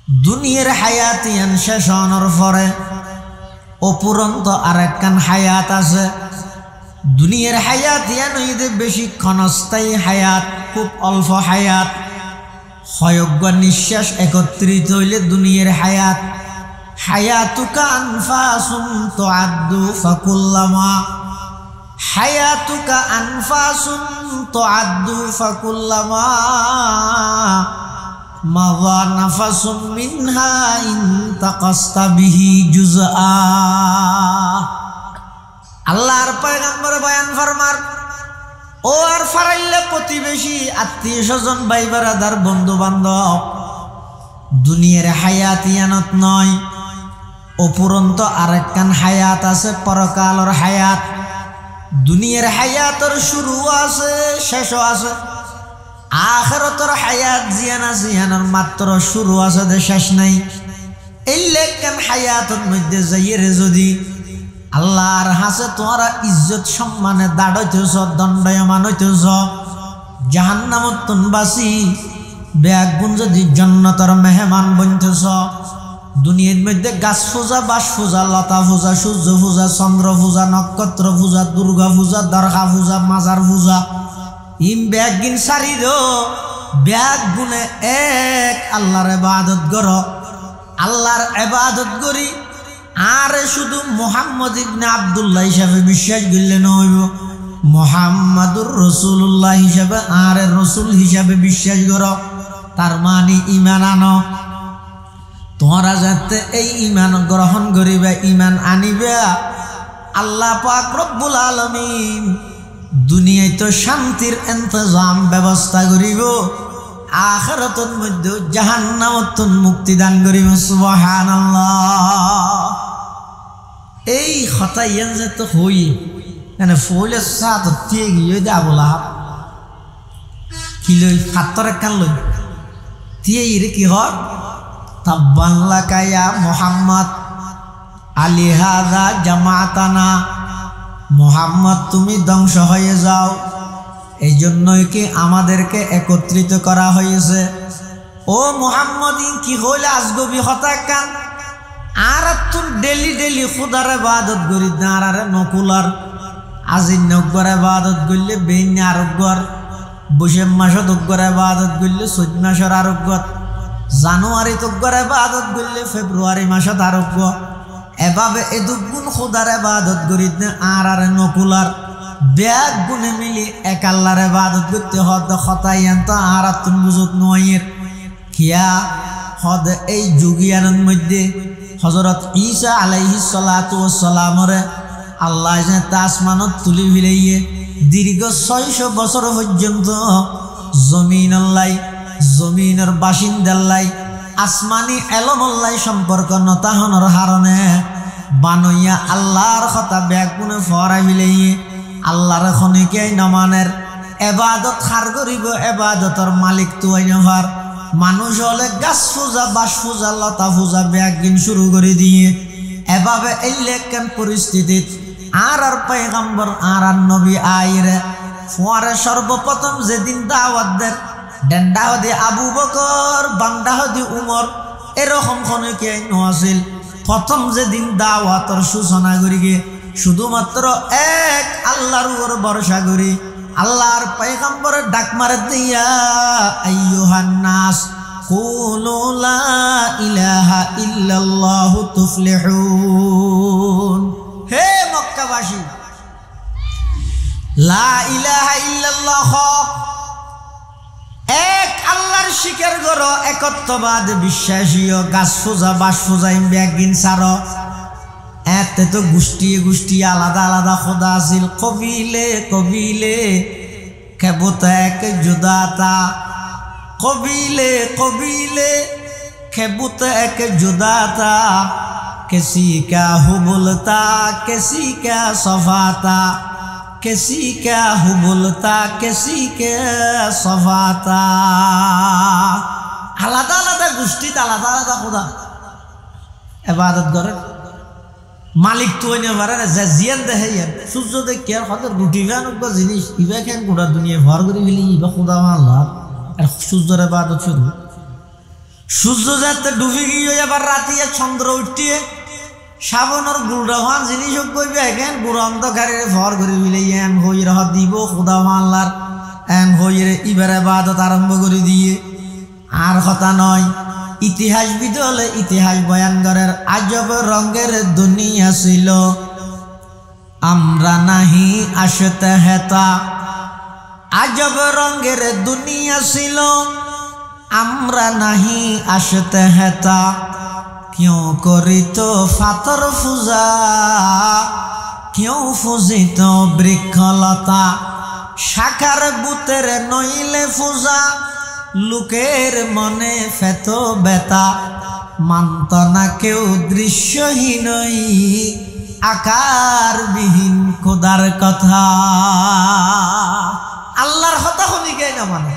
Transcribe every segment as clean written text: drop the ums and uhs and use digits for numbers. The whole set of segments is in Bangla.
দুনিয়ার হায়াত ইয়ান শেষ হওয়ার পরে অপুরন্ত আরেকখান হায়াত আছে। দুনিয়ার হায়াত ইয়ান হইতে বেশি ক্ষণস্থায়ী হায়াত, খুব অল্প হায়াত, হয়জ্ঞ নিঃশ্বাস একত্রিত হইলে দুনিয়ার হায়াত। হায়াতুকা আনফাসুন তুআদ্দু ফাকুল্লামা হায়াতুকা আনফাসুন তুআদ্দু ফাকুল্লামা মাযা নাফাসুন মিনহা ইনতাকাসতা বিহি জুজআ। আল্লাহর পয়গম্বর বয়ান ফরমার, ও আর ফারাইলে প্রতিবেশী, আত্মীয় স্বজন, ভাই বারাদার, বন্ধু বান্ধব, দুনিয়ার হায়াত ইয়ানত নয়, অপুরন্ত আরেকখান হায়াত আছে, পরকালের হায়াত। দুনিয়ার হায়াতের শুরু আছে, শেষও আছে। আখিরাতের হায়াত জিয়ানা জিয়ানার মাত্র শুরু আছে, শেষ নাই। এই লেখান হায়াতের মধ্যে যাইয়ে যদি আল্লাহর হাসে তোমরা ইজ্জত সম্মানে দাঁড়াইতেছ, দণ্ডায়মান হইতেছ, জাহান্নামত তুন বাসি বেগুন যদি জান্নাতের মেহমান বনতেছ। দুনিয়ার মধ্যে গাছ পূজা, বাস পূজা, লতা পূজা, সূর্য পূজা, চন্দ্র পূজা, নক্ষত্র পূজা, দুর্গা পূজা, দরগা পূজা, মাজার পূজা, ইম বেগুন সারি দো বেগুনে এক আল্লাহর ইবাদত করো। আল্লাহর ইবাদত করি আর শুধু মুহাম্মদ ইবনে আব্দুল্লাহ হিসাবে বিশ্বাস করলে নইব, মুহাম্মাদুর রাসূলুল্লাহ হিসাবে আর রাসূল হিসাবে বিশ্বাস করো। তার মানে ঈমান আনো। তোমরা যাতে এই ঈমান গ্রহণ করিবে, ঈমান আনিবে, আল্লাহ পাক রব্বুল আলামিন দুনিয়ায় তো শান্তির ইন্তজাম ব্যবস্থা করিব, আখিরাতের মধ্যে জাহান্নামত মুক্তি দান করিব। সুবহানাল্লাহ। এই কথা ইয়ান যে তো হই মানে ফলে সাত দিয়ে গিয়ে দে আবু লাহাব কি লই ফাত্তর কান লই দিয়ে ইরে কি হয় তাব্বান লাকা ইয়া মুহাম্মদ আলি হাযা জামাতানা। মুহাম্মদ তুমি ধ্বংস হয়ে যাও, এই জন্যই কি আমাদেরকে একত্রিত করা হয়েছে। ও মুহাম্মদ কি হইলে আজগবি হতা কান আর তুই ডেলি ডেলি খুদার ইবাদত করি দাঁড়ারে নকুলার আজিন নগর ইবাদত করলে বেইন আরোগ্যর বৈশে মাসত উগ্র ইবাদত করলে চৈত মাসের আরোগ্য, জানুয়ারি তগ্গর ইবাদত করলে ফেব্রুয়ারি মাসত আরোগ্য। এভাবে এ দুগুণ খুদার ইবাদত করি আর নকুলার ব্যাগ গুনে মিলি এক আল্লাহর ইবাদত করতে হদ খতাইয়ান তো আর তুমি বুঝত নয়ের কিয়া হদ এই যুগিয়ানের মধ্যে হযরত ঈসা আলাইহিস সালাতু ওয়াস সালামরে আল্লাহ যে আসমানত তুলি ফিরাইয়ে দীর্ঘ 600 বছর পর্যন্ত জমিনের বাসিন্দাল্লাই আসমানি এলমল্লাই সম্পর্ক নতাহনের হারণে বানইয়া আল্লাহর কথা ব্যাগ গুনে ফরাই ফিলাইয়ে আল্লাহর খনিকে নমানের এবাদত খার করিব, এবাদতর মালিক তুই নভার। মানুষ হলে গাছ পূজা, বাস পূজা, লতা পূজা ব্যাগিন শুরু করে দিয়ে এভাবে এই লেখান পরিস্থিতিত আর পয়গম্বর আর নবী আইরে ফোয়ারে সর্বপ্রথম যেদিন দাওয়াত দেন ডেন্ডা হদি আবু বকর, বান্দা হদি উমর, এরকম খনিকে নছিল। প্রথম যেদিন দাওয়াতর সূচনা করি গে শুধুমাত্র এক আল্লাহর উপর ভরসা করি আল্লাহর পয়গম্বরের ডাক মারে দিয়া আইয়ুহান নাস কুলু লা ইলাহা ইল্লাল্লাহু তুফলিহুন। হে মক্কাবাসী, লা ইলাহা ইল্লাল্লাহ এক আল্লাহর স্বীকার করো, একত্ববাদ বিশ্বাসীয়, গাছ পূজা, বাস পূজা ব্যাগিন সারো। এতে তো গোষ্ঠী গোষ্ঠী আলাদা আলাদা খোদা আছিল, কবিলে কবিলে খেবুতা এক জুদাতা, কবিলে কবিলে খেবুতা এক জুদাতা, কেসি কা হুবলতা কেসি কা সফাতা, কেসি কা হুবলতা কেসি কা সফাতা। আলাদা আলাদা গোষ্ঠীতে আলাদা আলাদা খোদা ইবাদত করে। মালিক তো হইনে পারে না, যা জিয়ান দেখে সূর্য দেখে আর হয়তো রুটি খান জিনিস ইবা খেন গোটা দুনিয়া ভর করে ফেলি ইবা খুদা আল্লাহ আর সূর্যের ইবাদত শুরু। সূর্য যাতে ডুবে গিয়ে এবার রাতিয়ে চন্দ্র উঠিয়ে শ্রাবণর গুড়া হওয়ান জিনিস কইবে এখন গুড় অন্ধকারের ভর করে বিলে এন হই রহ দিব খুদা মাল্লার এন হইরে ইবারে বাদত আরম্ভ করে দিয়ে আর কথা নয় ইতিহাসবিদ হলে ইতিহাস বয়ান করার আজব রঙের দুনিয়া ছিল আমরা নাহি আসতে হেতা আজব রঙের দুনিয়া ছিল আমরা নাহি আসতে হেতা क्यों करित फातर पूजा क्यों पूजित बृक्षलता शाखार बुतेर नइले पूजा लोकेर मने फेत बेता माনত ना केउ दृश्यहीनई आकारবিহীন খোদার কথা আল্লাহর কথা শুনি কে না মানে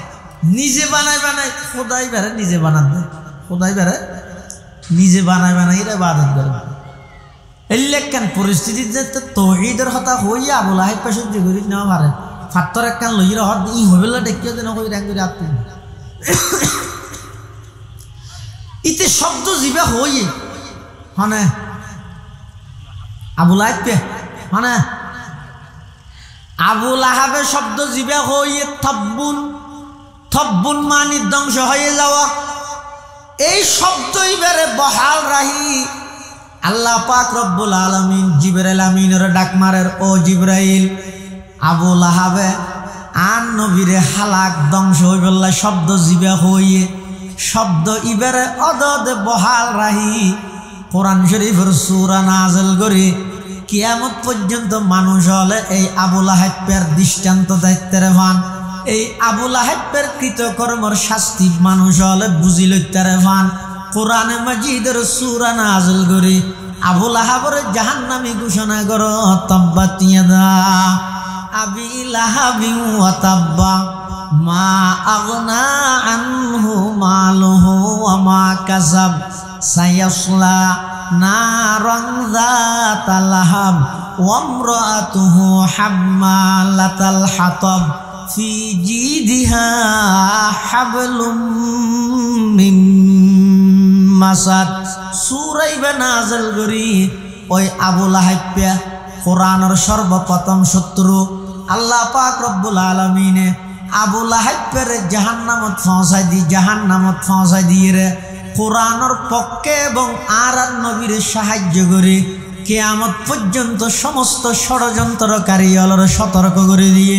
নিজে বানাই বানাই খোদাই বেরে নিজে বানান দেয় খোদাই বেরে নিজে বানাই বানাই এরা ইবাদত করে এলেকান পরিস্থিতিতে তাওহীদের কথা হইয়া আবু লাহাব সহ্য করি না পারে ফাত্তর একখান লইরা হদ ই হইবেলা দেখিও দেন কই রং করে আপনি ইতে শব্দ জিবা হইয়ে মানে আবু লাহাব মানে আবু লাহাবের শব্দ জিবা হইয়ে থব্বুন থব্বুন মানে ধ্বংস হয়ে যাওয়া এই শব্দই বেরে বহাল রাহি আল্লাহ পাক রব্বুল আলামিন জিবরাইল আমিনের ডাক মারের ও জিবরাইল আবু লাহাবে আন নবীরে হালাক ধ্বংস হই বললা শব্দ জিবা হইয়ে শব্দ ইবারে অদদ বহাল রাহি কোরআন শরীফের সূরা নাযিল করে কিয়ামত পর্যন্ত মানুষ হলে এই আবু লাহাবের দৃষ্টান্ত দায়িত্বের ভান এই আবু লাহাবের কৃতকর্মর শাস্তি মানুষ হলে বুঝি লইতারে ভান কোরআনে মাজিদের সূরা নাযিল করে আবু লাহাবের জাহান্নামী ঘোষণা করো তাব্বাত ইয়াদা আবি লাহাবি ওয়া তাব্বা মা আগনা আনহু মালুহু ওয়া মা কাসাব সায়াসলা নারান যাতা লাহাব ওয়া ইমরাতুহু হাম্মালাতাল হাতাব ফি জিদিহা হাবলুম মিন মাসাদ সূরা নাযিল করি ওই আবু লাহাব কোরআনের সর্বপ্রথম শত্রু আল্লাহ পাক রব্বুল আলামিনে আবু লাহাবের জাহান্নামত পৌঁছাই দিয়ে রে কোরআনের পক্ষে এবং আর নবীর সাহায্য করে কিয়ামত পর্যন্ত সমস্ত ষড়যন্ত্রকারী হলর সতর্ক করে দিয়ে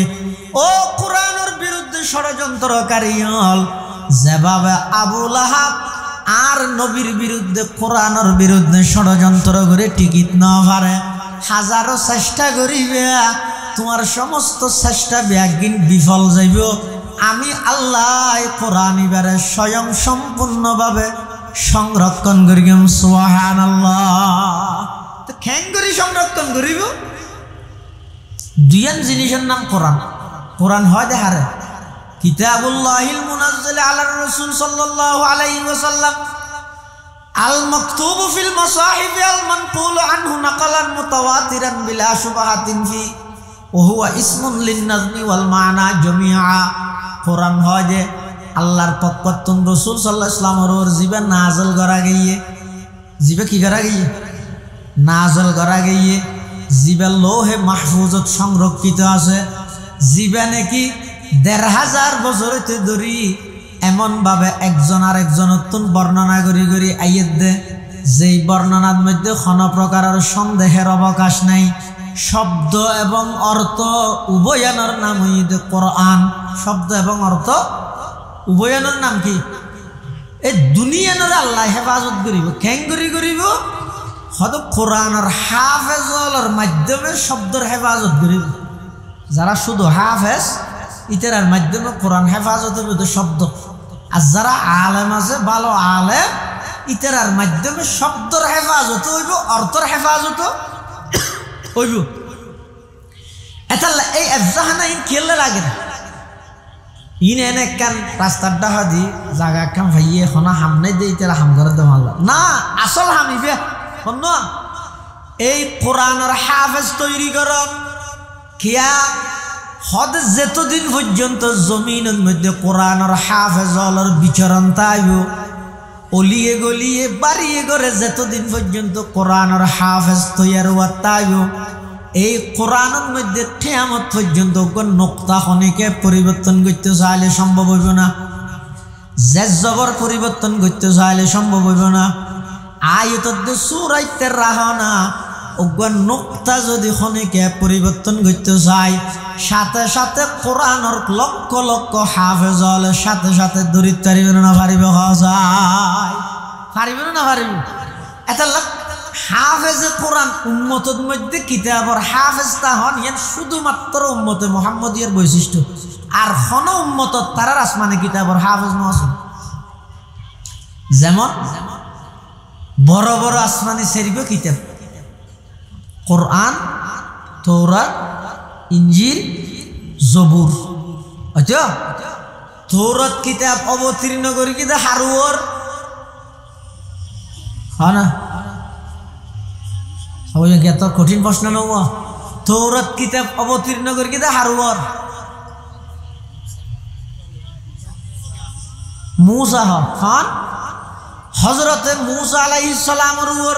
ও কোরআনের বিরুদ্ধে ষড়যন্ত্রকারী হল যেভাবে আবু লাহাব আর নবীর বিরুদ্ধে কোরআনের বিরুদ্ধে ষড়যন্ত্র করে টিকিট না পারে হাজারো চেষ্টা করিবে তোমার সমস্ত চেষ্টা ব্যাগিন বিফল যাইব আমি আল্লাহ কোরআন এবারে স্বয়ং সম্পূর্ণভাবে সংরক্ষণ করিম সুবহানাল্লাহ তো কেন করি সংরক্ষণ করিব দুইয়ান জিনিসের নাম কোরআন কোরআন হয় দেহারে কিতাবুল্লাহিল মুনাজ্জাল আলা রাসূল সাল্লাল্লাহু আলাইহি ওয়াসাল্লাম আল মাকতুবু ফিল মাসাহিফ আল মানকুল আনহু নাকালান মুতাওয়াতিরান বিলা শুবহাতিন ফি ওয়া হুয়া ইসমুন লিন-নাজমি ওয়াল মা'না জামিআ কোরআন হয় যে আল্লাহর পক্ষ রাসূল সাল্লাল্লাহু আলাইহি ওয়াসাল্লামের জিবে নাযিল করা গিয়ে জিবে কি করা গিয়ে নাযিল করা গিয়ে জিবে লৌহে মাহফুজত সংরক্ষিত আছে জিবে নাকি ১৫০০ বছর ধরে এমন ভাবে একজন আর একজনের বর্ণনা করি করি আইয়ে দে যেই বর্ণনার মধ্যে কোনো প্রকারের সন্দেহের অবকাশ নাই শব্দ এবং অর্থ উভয়ানোর নাম হইতে কোরআন শব্দ এবং অর্থ উভয়ানোর নাম কি এই দুনিয়ানোর আল্লাহ হেফাজত করিব কেন করিব হয়তো কোরআনের হাফেজর মাধ্যমে শব্দের হেফাজত করিব যারা শুধু হাফেজ ইতার মাধ্যমে কোরআন হেফাজত হবে শব্দ আর যারা আলেম আছে ভালো আলেম ইতার মাধ্যমে শব্দের হেফাজত হইব অর্থের হেফাজত হইব এটা এই এফজাহানাইন কেলে লাগে না ইনে এনে কান রাস্তার ডাহা দি জায়গা কাম ভাইয়ে খনা হামনে দেই তেরা হাম করে দে মাল্লা না আসল হামিবে শোন এই কোরআনের হাফেজ তৈরি কর কিয়া হদ যেতদিন পর্যন্ত জমিনের মধ্যে কোরআনের হাফেজলের বিচরণ তাইব অলিয়ে গলিয়ে বাড়িয়ে গড়ে যতদিন পর্যন্ত কোরআনের হাফেজ তৈয়ার হওয়া তাইও এই কোরআনের মধ্যে কিয়ামত পর্যন্ত নোক্তা খনিকে পরিবর্তন করতে চাইলে সম্ভব হইব না, জের জবর পরিবর্তন করতে চাইলে সম্ভব হইব না। আয়াতত সূরাতে রাহনা ওগন নোক্তা যদি খনিকে পরিবর্তন করতে চাই সাথে সাথে কোরআনের লক্ষ লক্ষ হাফেজ হলে সাথে সাথে দরিদ পারিব না পারিব যায় পারিব না পারিব এটা হাফেজে কোরআন উম্মতের মধ্যে কিতাবর হাফেজ তা হন ইয়ান শুধুমাত্র উম্মতে মুহাম্মদিয়ার বৈশিষ্ট্য আর কোন উম্মতত তারার আসমানে কিতাবর হাফেজ নয়। যেমন বড় বড় আসমানি শরীফ কিতাব কোরআন, তৌরাত, ইনজিল, জবুর। আচ্ছা তৌরাত কিতাব অবতীর্ণ করি কিতা হারুয়ার হ্যাঁ না এত কঠিন প্রশ্ন নব। তৌরাত কিতাব অবতীর্ণ করি কিতা হারুয়ার মূসা খান হযরতে মূসা আলাইহিস সালামের উপর,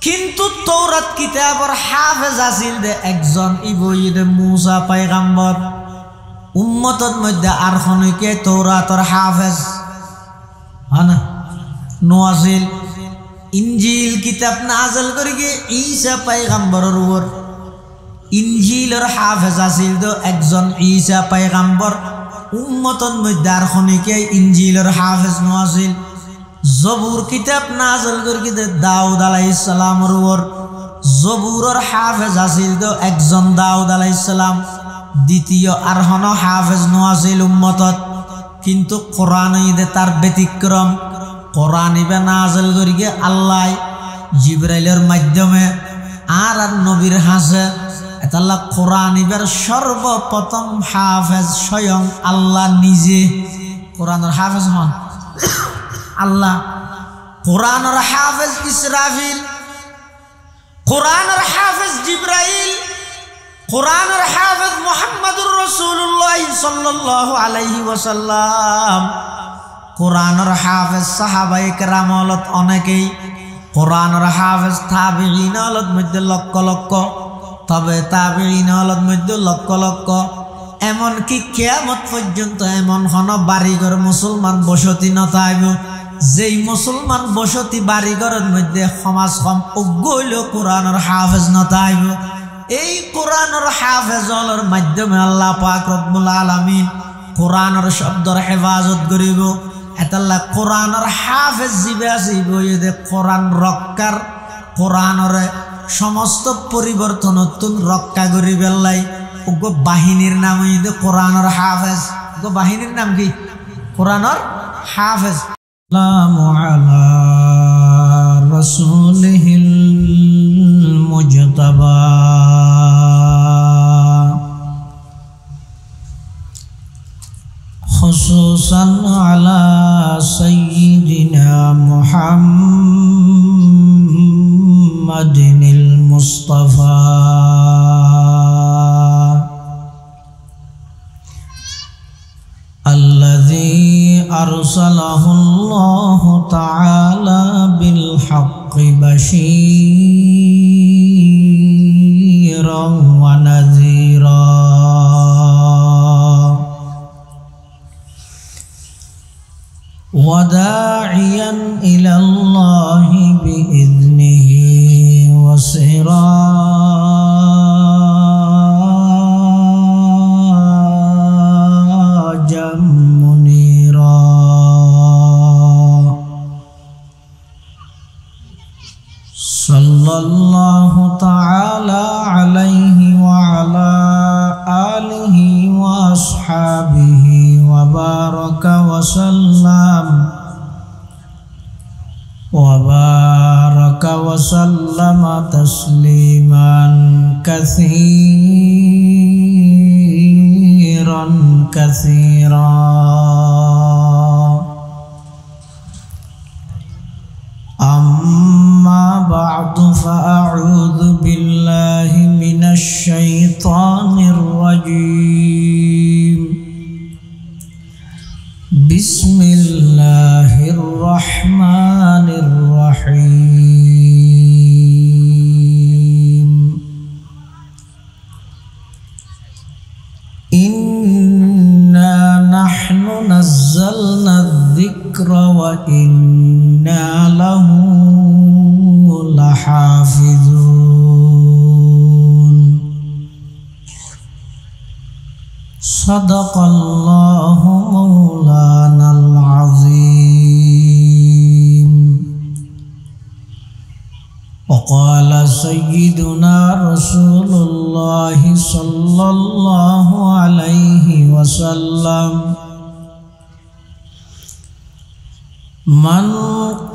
কিন্তু তৌরাত কিতাবের হাফেজ আছিল দে একজন ইবইদে মূসা পয়গম্বর। উম্মতের মধ্যে আর খনকে তৌরাতের হাফেজ হনা নওয়াজিল। ইনজিল কিতাব নাযিল করি গে ঈসা পয়গম্বরের উপর, ইনজিলের হাফেজ আছিল দে একজন ঈসা পয়গম্বর। উম্মতের মধ্যে আর খনকে ইনজিলের হাফেজ নওয়াজিল। জবুর কিতাব নাযিল করি দে দাউদ আলাইহিস সালামের উপর, জবুরের হাফেজ আছিল তো একজন দাউদ আলাইহিস সালাম। দ্বিতীয় আর হন হাফেজ নওয়াজিল উম্মতত, কিন্তু কোরআন ইদে তার ব্যতিক্রম। কোরআন ইবে নাযিল করি গে আল্লাহ জিবরাইলের মাধ্যমে আর নবীর হাসে এতাল্লা কোরআন ইবের সর্বপ্রথম হাফেজ স্বয়ং আল্লাহ নিজে। কোরআনের হাফেজ হন আল্লাহ। কোরআনের হাফেজ ইসরাফিল, কোরআনের হাফেজ জিবরাইল, কোরআনের হাফেজ মুহাম্মদুর রাসূলুল্লাহ সাল্লাল্লাহু আলাইহি ওয়াসাল্লাম। কোরআনের হাফেজ সাহাবায়ে কেরাম হলত অনেকেই, কোরআনের হাফেজ তাবিঈন হলত মধ্যে লক্ষ লক্ষ, তবে তাবিঈন হলত মধ্যে লক্ষ লক্ষ। এমনকি কিয়ামত পর্যন্ত এমন কোন বাড়িঘর মুসলমান বসতি নথাইব যেই মুসলমান বসতি বাড়িঘরের মধ্যে সমাজ কম অজ্ঞ কোরআনের হাফেজ নথাইব। এই কোরআনের হাফেজলের মাধ্যমে আল্লাহ পাক রব্বুল আলামিন কোরআনের শব্দর হেফাজত করিব। এতাল্লা কোরআনের হাফেজ জিবে আসিব এদে কোরআন রক্ষার, কোরআনের সমস্ত পরিবর্তনতুন রক্ষা করি বেল্লাই উগ্র বাহিনীর নাম হইতে কোরআনের হাফেজ। উগ্র বাহিনীর নাম কি? কোরআনের হাফেজ। সালামু আলা রাসূলিহিল মুজতাবা খুসুসান আলা সাইয়্যিদিনা মুহাম্মাদিনিল মুস্তাফা الذي أرسله الله تعالى بالحق بشيرا ونذيرا وداعيا إلى الله بإذنه وسراجا منيرا صلى الله تعالى عليه وعلى آله وأصحابه وبارك وسلم تسليما كثيرا كثيرا. أما بعد فأعوذ بالله من الشيطان الرجيم. بسم الله الرحمن ইন্না লাহু লাহাফিজুন। সাদাকাল্লাহু মাওলানাল আযীম। وقال سيدنا رسول الله صلى الله عليه وسلم: من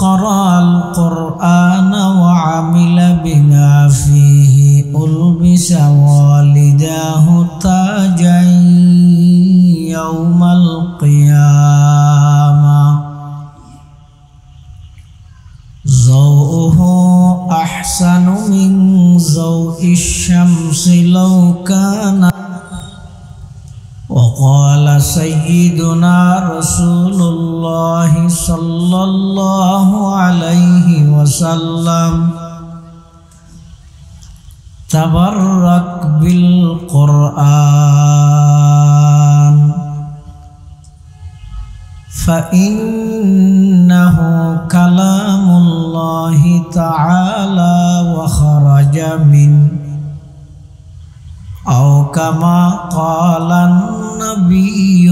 قرأ القرآن وعمل بما فيه ألبس والداه تاجا يوم القيامة ضوءه أحسن من ضوء الشمس لو كان. وقال سيدنا رسول الله صلى الله عليه وسلم: تبرك بالقرآن فإنه كلام الله تعالى وخرج من أو كما قال النبي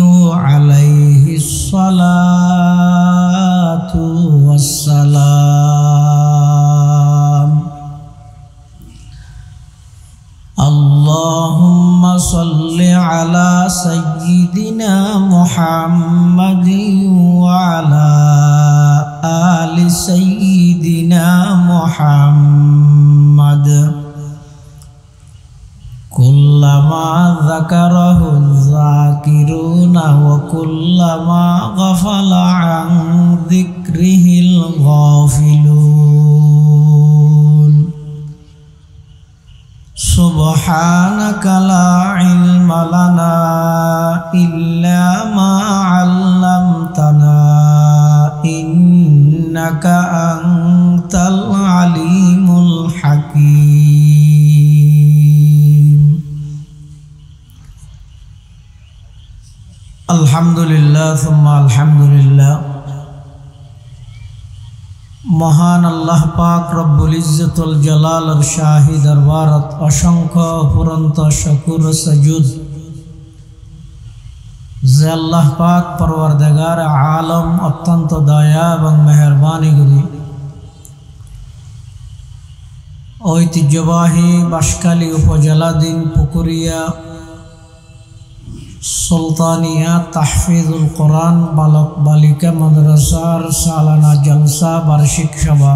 عليه الصلاة والسلام. اللهم صل على سيدنا محمد وعلى آل سيدنا محمد كلما ذكره الذاكرون وكلما غفل عن ذكره الغافلون. سبحانك لا علم لنا إلا ما علمتنا إنك أنت العليم الحكيم. الحمد لله ثم الحمد لله। মহান আল্লাহ পাক রব্বুল ইজ্জতুল জালালের শাহী দরবারত অসংখ্য অপুরন্ত শুকর ও সুজুদ যে আল্লাহ পাক পরওয়ারদিগার আলম অত্যন্ত দয়া এবং মেহেরবানি করি ঐতিহ্যবাহী বাঁশখালী উপজেলাধীন পুকুরিয়া সুলতানিয়া তাহফিজুল কোরআন বালক বালিকা মাদ্রাসার সালানা জলসা বার্ষিক সভা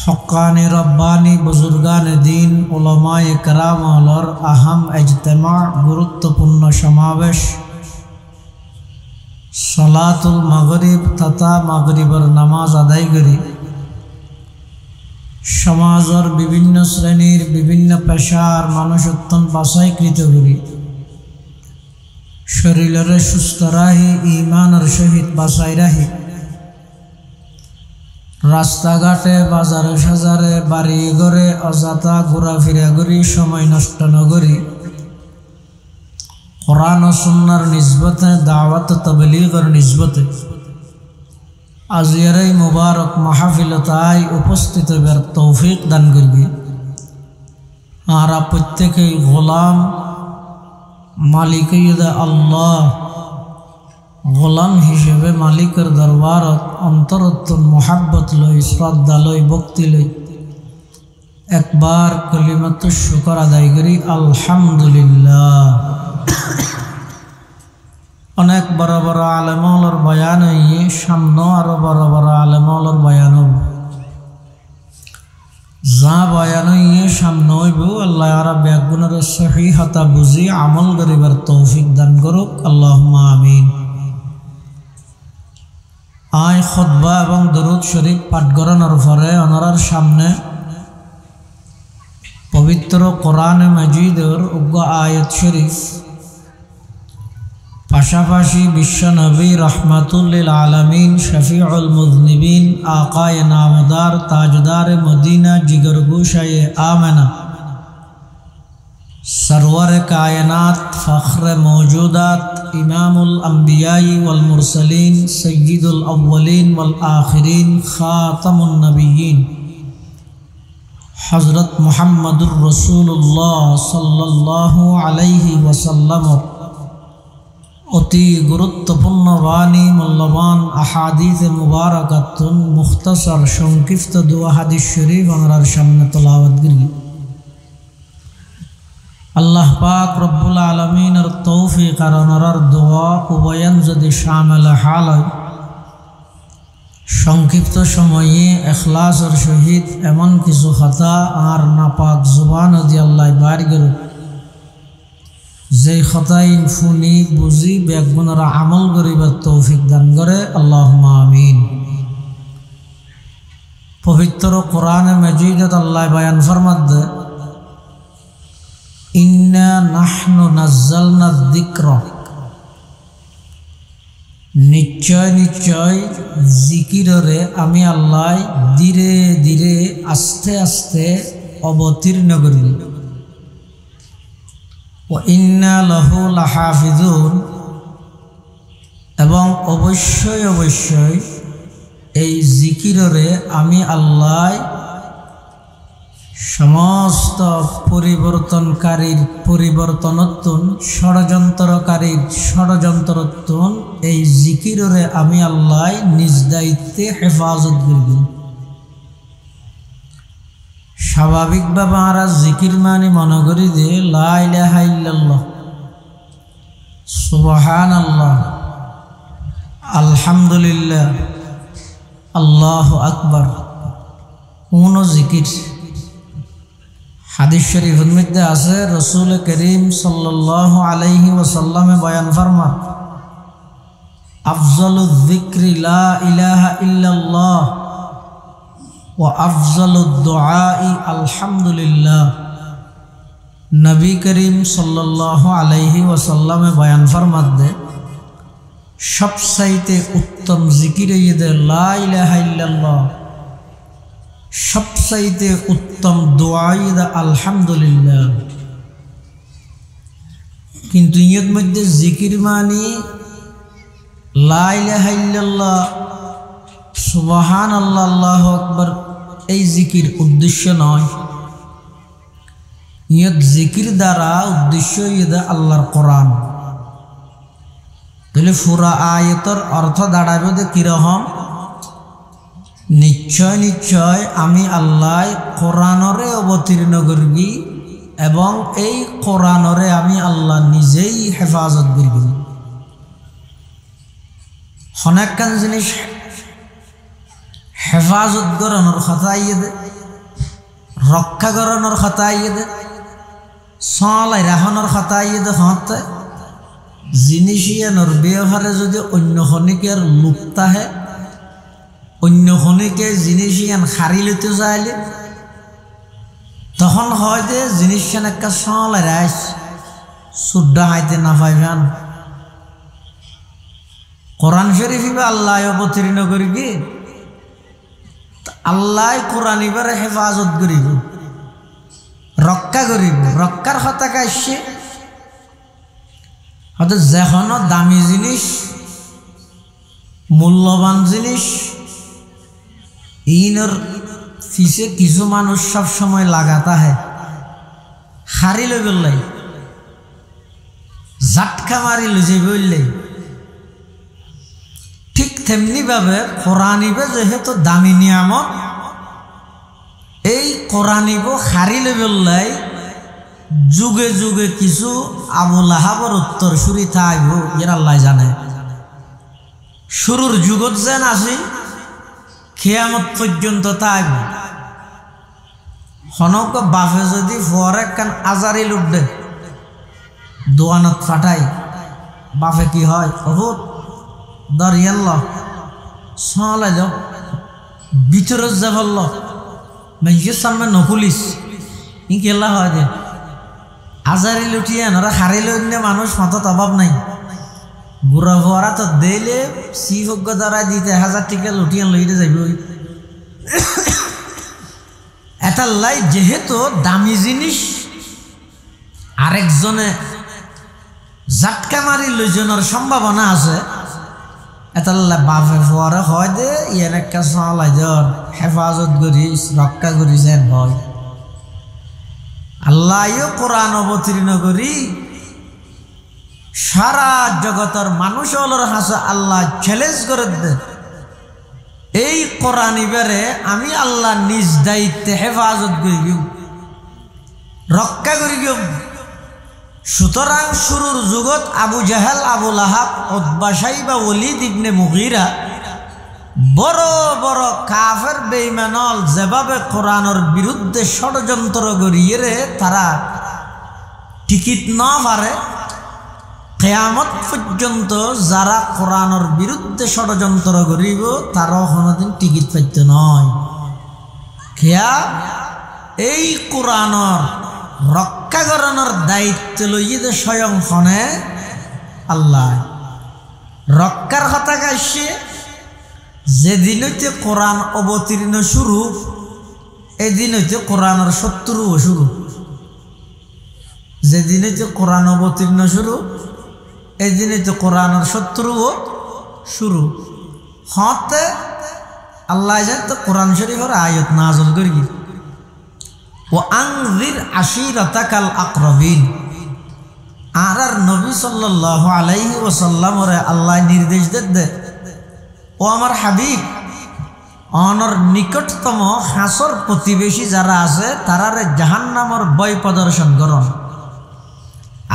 হক্কানি রব্বানি বুজুর্গান দ্বীন উলামায়ে কেরামর আহম ইজতেমা গুরুত্বপূর্ণ সমাবেশ সালাতুল মাগরিব তথা মাগরিবের নামাজ আদায় করি সমাজের বিভিন্ন শ্রেণীর বিভিন্ন পেশার মানুষ অত্যন্ত বাছাইকৃত করি শরীরের সুস্থ রাহি ইমানের সহিত বাছাই রাহি রাস্তাঘাটে বাজারে সাজারে বাড়ি ঘরে অযথা ঘোরাফেরা করি সময় নষ্ট নকরি কোরআন ও সুন্নাহর নিসবতে দাওয়াত তাবলীগের নিসবতে আজিয়ার এই মুবারক মাহফিলতায় উপস্থিত হবার তৌফিক দান করবি। আর প্রত্যেকেই গোলাম মালিক আল্লাহ গোলাম হিসেবে মালিকের দরবারত অন্তরত্তন মোহাব্বত লই শ্রদ্ধা লই ভক্তি লই একবার কলিমাত শুকর আদায় করি আলহামদুলিল্লাহ। অনেক বড় বড় আলেমর বয়ান হইয়ে সামনে আরো বড় বড় আলেমর বয়ান হব যা বয়ান হইয়ে সামনে হইব আল্লাহ আর ব্যাগুনের সহিহতা বুঝি আমল করিবার তৌফিক দান করুক আল্লাহুম্মা আমিন। আয় খুতবা এবং দরুদ শরীফ পাঠ করানোর পরে ওনার সামনে পবিত্র কোরআন মাজিদের উগ্র আয়াত শরীফ পাশাপাশি বিশ্বনবী রহমাতুল্লিল আলামিন শফিউল মুযনিবিন আকায়ে নামদার তাজদার মদিনা জিগরগোশায়ে আমেনা सरवर कायनात फ़ख्र मौजूदात इमामुल अंबियाई वल मुरसलीन सय्यिदुल अव्वलीन वल आखिरीन खातमुन नबिय्यीन हज़रत मुहम्मदुर रसूलुल्लाह सल्लल्लाहु अलैहि वसल्लम अति गुरुत्वपूर्ण वाणी मूल्यवान अहादीस मुबारकातुन मुख्तसर संक्षिप्त दुआ हादीस शरीफ आमरार सामने तिलावत करी। अल्लाह पाक रब्बुल आलमीनर तौफीक और अनरार दुआ उभयन यदि शामिल हाल हय संक्षिप्त समये इखलासर सहित एमन किछु खता और नापाक जुबान দিয়ে আল্লাহ বাড়ি গেল যে খতাইন ফুনি বুঝি বেগুনরা আমল করিবার তৌফিক দান করে আল্লাহুম্মা আমিন। পবিত্র কোরআনে মাজিদে আল্লাহ বয়ান ফরমাতে ইন্না নাহনু নাযালনা যিকরা নিশ্চয় নিশ্চয় জিকিরে আমি আল্লাহ ধীরে ধীরে আস্তে আস্তে অবতীর্ণ করি ওয়া ইন্না লাহু লাহাফিজুন এবং অবশ্যই অবশ্যই এই জিকিরে আমি আল্লাহ समस्त परिवर्तनकारीर परिवर्तनोत्तन षड़यंत्रकारीर षड़यंत्रोत्तन এই জিকিরে আমি আল্লাহ নিজ দায়িত্বে হেফাজত করব। স্বাভাবিকভাবে আমরা জিকির মানে মনে করি যে লা ইলাহা ইল্লাল্লাহ সুবহানাল্লাহ আলহামদুলিল্লাহ আল্লাহু আকবার উনো জিকির। হাদিস শরীফের মধ্যে আছে রাসূল করিম সাল্লাল্লাহু আলাইহি ওয়াসাল্লামে বয়ান ফরমান আফজালুয যিকরি লা ইলাহা ইল্লাল্লাহ ওয়া আফজালুদ দুআই আলহামদুলিল্লাহ। নবী করিম সাল্লাল্লাহু আলাইহি ওয়াসাল্লামে বয়ান ফরমাতে সবচাইতে উত্তম জিকির হইছে লা ইলাহা ইল্লাল্লাহ, सबसे उत्तम दुआई अल्हम्दुलिल्लाह। किन्तु इयत मध्य जिकिर मानी ला इलाहा इल्लाल्लाह सुबहानाल्लाह अल्लाहु अकबर এই জিকির উদ্দেশ্য নয়। ইয়ত জিকির দ্বারা উদ্দেশ্য ইয়দা আল্লাহর কোরআন। তাহলে পুরা আয়াতের অর্থ দাঁড়াবে যে কিরকম নিশ্চয় নিশ্চয় আমি আল্লাহ কোরআনরে অবতীর্ণ করবি এবং এই কোরআনরে আমি আল্লাহ নিজেই হেফাজত করব। অনেকখান জিনিস হেফাজত করানোর কথা আইয়ে দে, রক্ষা করানোর কথা আইয়ে দে, চলাই রাখানোর কথা আইয়ে দে। হতে জিনিস ইয়ানোর ব্যবহারে যদি অন্য খনিকের লুপ্তাহে অন্য খনিকে জিনিস ইয়ান হারি লইতে চাইলে তখন হয় যে জিনিসখান একটা চলাই রাইস সুড্ডা হাইতে না পাইবেন। কোরআন শরীফে আল্লাহ অবতীর্ণ করিবি, আল্লাহ কোরআন এবারে হেফাজত করিব, রক্ষা করিব। রক্ষার কথা কাইছে হয়তো যেখানো দামি জিনিস মূল্যবান জিনিস ইনর ফিসে কিছু মানুষ সব সময় লাগাতা হয় হারি লই বললাই ঝাটকা মারি লই যাই বললাই। ঠিক তেমনি ভাবে কোরআনিবে যেহেতু দামি নিয়ামত এই কোরআনিব হারি লই বললাই যুগে যুগে কিছু আবু লাহাবর উত্তর সুরি থাইব এর আল্লাহ জানে। শুরুর যুগত যেন আসি কিয়ামত পর্যন্ত থাইব। হনক বাফে যদি ফরে কান আজারি লুটে দোয়ানত ফাটাই বাফে কি হয় বহুত দরিয়াল্লাহ চলাই যাও ভিতরত যাবল মেজের সামনে নকুলিস ই কেলা হয় যে আজারি লুটিয়ে নরা হারি লইনে মানুষ মাথা অভাব নাই। গুড়া ভরা তো দিলে শিভজ্ঞ দ্বারা দিতে 1000 টাকা লুটিয়ে লইতে যাইব। এটা লাই যেহেতু দামি জিনিস আরেকজনে ঝাটকা মারি লইজনের সম্ভাবনা আছে। এতাল্লা বাপে ফোয়ারে হয় দে ইয়ার একটা চালাই ধর হেফাজত করিস রক্ষা করিছেন হয়। আল্লাহও কোরআন অবতীর্ণ করি সারা জগতের মানুষ হলোর হাসে আল্লাহ চ্যালেঞ্জ করে দে এই কোরআন ইবারে আমি আল্লাহ নিজ দায়িত্বে হেফাজত করি গিয়ে রক্ষা করি গিয়ে। সুতরাং শুরুর যুগত আবু জাহেল আবু লাহাব উতবা সাইবা ওয়ালিদ ইবনে মুগীরা বড় বড় কাফের বেঈমানল যেভাবে কোরআনের বিরুদ্ধে ষড়যন্ত্র করিয়ে রে তারা টিকিট না পারে, কিয়ামত পর্যন্ত যারা কোরআনের বিরুদ্ধে ষড়যন্ত্র করিব তারাও কোনোদিন টিকিট পাইত নয়। খেয়া এই কোরআনের রক্ষা করানোর দায়িত্ব লইয়ে স্বয়ং হনে আল্লাহ। রক্ষার কথা কাছে যেদিন হইতে কোরআন অবতীর্ণ শুরু এদিন হইতে কোরআনের শত্রুও শুরু। যেদিন হইতে কোরআন অবতীর্ণ শুরু এদিন হইতে কোরআনের শত্রুও শুরু হতে। আল্লাহ জান তো কোরআন শরীফের আয়াত নাযিল করি ও আনজির আশিরাতাকাল আকরাবিন। আর নবী সাল্লাল্লাহু আলাইহি ওয়াসাল্লামরে আল্লাহ নির্দেশ দে ও আমার হাবিব অনর নিকটতম হাসর প্রতিবেশী যারা আছে তারারে জাহান্নামের ভয় প্রদর্শন করন।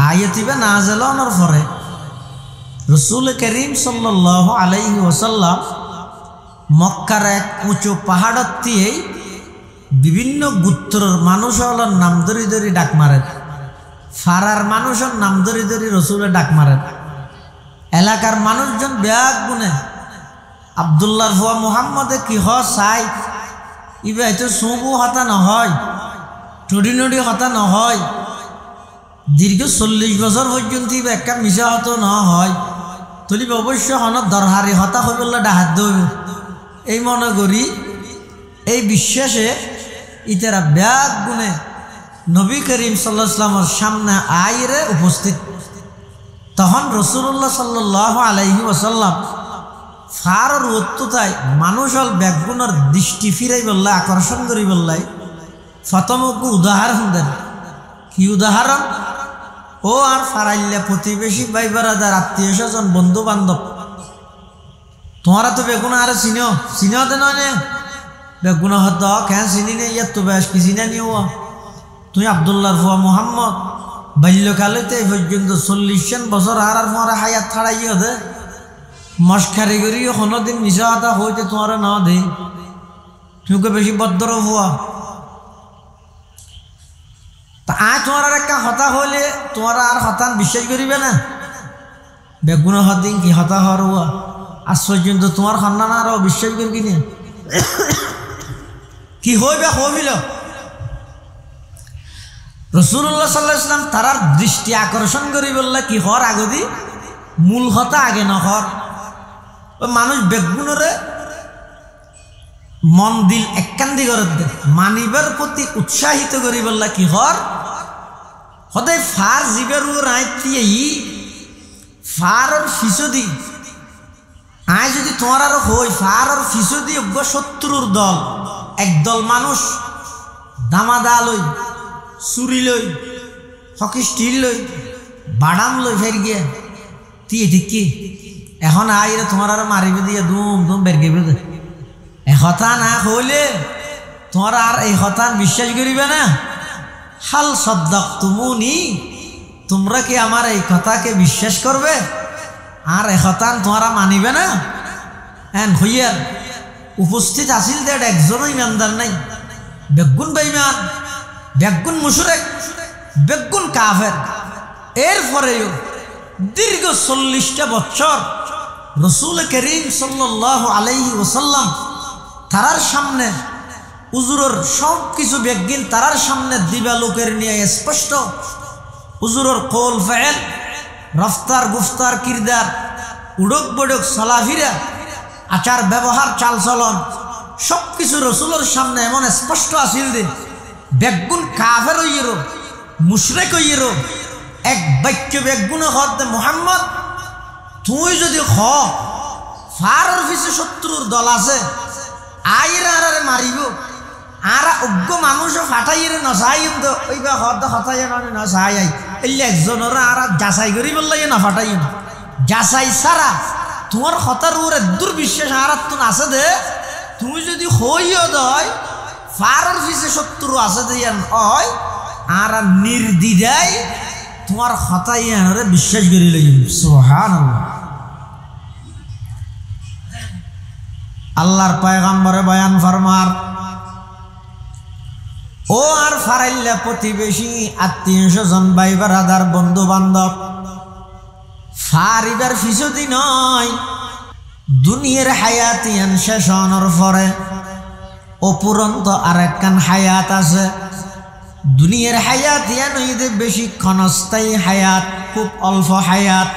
আয়াতিবে নাযিল হওয়ার পরে রাসূল করিম সাল্লাল্লাহু আলাইহি ওয়াসাল্লাম মক্কার এক উঁচু পাহাড়ত দিয়ে বিভিন্ন গোত্রের মানুষ হলার নাম ধরি ধরি ডাক মারেন। ফারার মানুষের নাম ধরি ধরি রসুলের ডাক মারেন। এলাকার মানুষজন ব্যাগ গুনে আব্দুল্লাহর ফুয়া মুহাম্মদে কি হ চাই ইবে হয়তো চুবু হতা নহয় টুডি নডি হতা নহয় দীর্ঘ 40 বছর পর্যন্ত ইবে একটা মিশা হতো ন হয় তুলিব অবশ্য হনত দরহারি হতা হয়ে বললে ডাহাত দইব এই মনে করি এই বিশ্বাসে ইতারা ব্যাগ গুনে নবী করিম সাল্লাল্লাহু আলাইহি ওয়াসাল্লামের সামনে আইরে উপস্থিত। তখন রাসূলুল্লাহ সাল্লাল্লাহু আলাইহি ওয়াসাল্লাম ফারর উত্ততায় মানুষ হল ব্যাগগুনের দৃষ্টি ফিরাই বললে আকর্ষণ করি বললাই ফতমকু উদাহরণ দেন। কি উদাহরণ? ও আর ফারাইল্লা প্রতিবেশী ভাই বেড়াদার আত্মীয় স্বজন বন্ধু বান্ধব তোমারা তো বেগুনা আরে চিনো দে নয় বেগুনা হত হ্যাঁ চিনি নে ইয়ার তো বেশ কি চিনা নিও তুই আব্দুল্লাহর ফুয়া মুহাম্মদ বাল্যকালেতে এই পর্যন্ত 40 বছর আর মরা হায়াত ছাড়াইও দে মস্কারি করি কোনোদিন মিশা হতা হইতে তোমার না দে তুমি বেশি বদ্র হওয়া তা আজ তোমার একটা হতা হইলে তোমার আর হতান বিশ্বাস করিবে না বেগুন হদিন কি হতা হওয়ার হওয়া আজ পর্যন্ত তোমার সন্তান আরো বিশ্বাস করবি না কি হইবে হইল। রাসূলুল্লাহ সাল্লাল্লাহু আলাইহি ওয়াসাল্লাম তারার দৃষ্টি আকর্ষণ করি বললে কি হর আগদি মূল হতা আগে নহর মানুষ বেগুনরে মন দিল একান্দি করে দে মানিবার প্রতি উৎসাহিত করি বললা কি হর হতে ফার জীবের রাইতিয়েই ফারর ফিসদি আয় যদি তোমার আরো হই ফারর ফিসদি অজ্ঞ শত্রুর দল একদল মানুষ দামাদা লই চুরি লই হকি স্টিল লই বাদাম লই ফের গিয়ে তিয়ে ঠিক কি এখন আইরে তোমার আরো মারিবে দিয়ে দুম দুম বের গেবে দে কথা না হইলে তোমার আর এই কথা বিশ্বাস করিবে না। হাল সদ্দাক তুমুনি তোমরা কি আমার এই কথাকে বিশ্বাস করবে আর এ কথা তোমরা মানিবে না। হ্যাঁ হইয়ার উপস্থিত আসিল দেড় একজনও ইমানদার নাই বেগুন বেঈমান বেগুন মুশরিক বেগুন কাফের। এরপরেও দীর্ঘ 40টা বছর রাসূল করিম সাল্লাল্লাহু আলাইহি ওয়াসাল্লাম তারার সামনে হুজুরের সব কিছু বেগিন তারার সামনে দিবা লোকের নিয়ে স্পষ্ট হুজুরের কওল ফেল রফতার গুফতার কিরদার উড়ক বড়ক চলাফিরা আচার ব্যবহার চালচলন সব কিছু রাসূলের সামনে এমন স্পষ্ট আসিল যে বেগুন কাফের হইয়েরও মুশরিক হইরো এক বাক্য বেগুনে হতে মুহাম্মদ তুই যদি খ ফারর পিছে শত্রুর দল আছে আইরা আরে মারিব আর অজ্ঞ মানুষ ফাটাইরে নসাই তো ওইবা হতে হতাই নসাই এলে একজনের আর যাচাই করি বললাই না ফাটাই না যাচাই সারা তোমার হতার ওর দুর্বিশ্বাস আর তুন আছে দে তুমি যদি হইও দয় ফারর পিছে শত্রু আছে দেন ওই আর নির্দ্বিধায় তোমার হতাই আনরে বিশ্বাস করি লইম সুবহানাল্লাহ। আল্লাহর পয়গম্বরে বয়ান ফরমার ও আর ফারাইল্লা প্রতিবেশী আত্মীয় স্বজন ভাই বারাদার বন্ধু বান্ধব ফারিবার ফিসদি নয় দুনিয়ার হায়াতিয়ান শেষ হওয়ার পরে অপুরন্ত আরেকখান হায়াত আছে। দুনিয়ার হায়াতিয়ান হইতে বেশি ক্ষণস্থায়ী হায়াত, খুব অল্প হায়াত,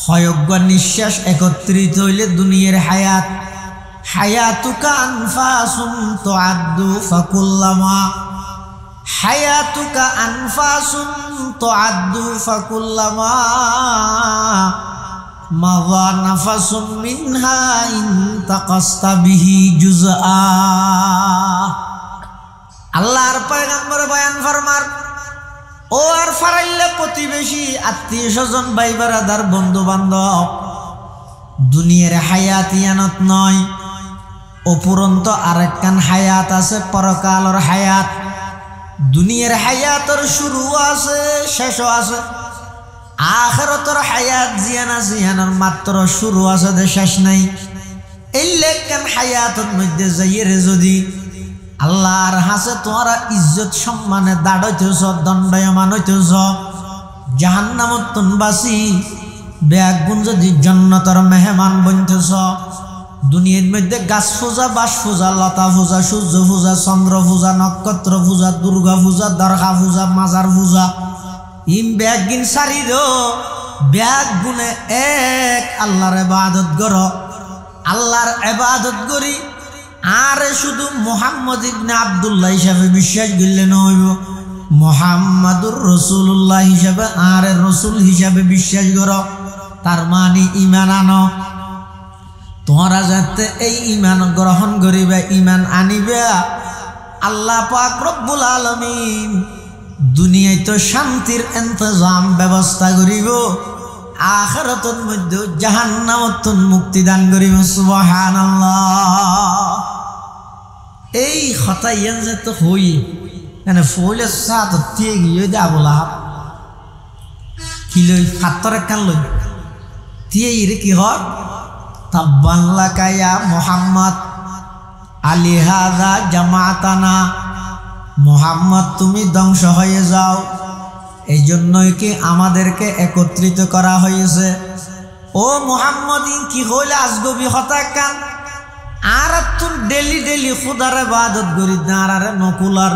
হয়জ্ঞ নিঃশ্বাস একত্রিত হইলে দুনিয়ার হায়াত। হায়াতুকা আনফাসুন তুআদ্দু ফাকুল্লামা হায়াতুকা আনফাসুন তুআদ্দু ফাকুল্লামা মাযা নাফাসুন মিনহা ইনতাকাসতা বিহি জুজআ। আল্লাহর পয়গম্বর বয়ান ফরমার ও আর ফারাইল্লা প্রতিবেশী আত্মীয় স্বজন ভাই বারাদার বন্ধু বান্ধব দুনিয়ার হায়াতিয়ানত নয় অপুরন্ত আরেকখান হায়াত আছে, পরকালের হায়াত। দুনিয়ার হায়াতের শুরু আছে শেষও আছে, আখিরাতের হায়াত জিয়ানা জিয়ানার মাত্র শুরু আছে দে শেষ নাই। এই লেখান হায়াতের মধ্যে যাইরে যদি আল্লাহর হাসে তোমরা ইজ্জত সম্মানে দাঁড়াইতেছ, দণ্ডায়মান হইতেছ, জাহান্নামত তুন বাসি বেগুন যদি জান্নাতের মেহমান বনতেছ। দুনিয়ার মধ্যে গাছ পূজা, বাস পূজা, লতা পূজা, সূর্য পূজা, চন্দ্র পূজা, নক্ষত্র পূজা, দুর্গা পূজা, দরগা পূজা, মাজার পূজা, ইম বেগিন সারির ব্যাগ গুনে এক আল্লাহর ইবাদত কর। আল্লাহর ইবাদত করি আর শুধু মুহাম্মদ ইবনে আব্দুল্লাহ হিসাবে বিশ্বাস করলে নইব, মুহাম্মাদুর রাসূলুল্লাহ হিসাবে আর রাসূল হিসাবে বিশ্বাস করো। তার মানে ঈমান আনো। তোমরা যাতে এই ঈমান গ্রহণ করিবে, ঈমান আনিবে, আল্লাহ পাক রব্বুল আলামিন দুনিয়ায় তো শান্তির ইন্তজাম ব্যবস্থা করিব, আখিরাতের মধ্যে জাহান্নামত মুক্তি দান করিব। সুবহানাল্লাহ। এই হতাইয়ান যে তো হই মানে ফলে সাত দিয়ে গিয়ে দে আবুলা কি লই ফাত্তর একখান লই দিয়ে ইরে কি হর তাব্বান লাকা ইয়া মুহাম্মদ আলিহাযা জামাতানা। মুহাম্মদ তুমি ধ্বংস হয়ে যাও, এই জন্যই কি আমাদেরকে একত্রিত করা হয়েছে। ও মুহাম্মদ কি হইলে আজগবি হতাকান আর তুই ডেলি ডেলি খুদার ইবাদত করি না আর নকুলার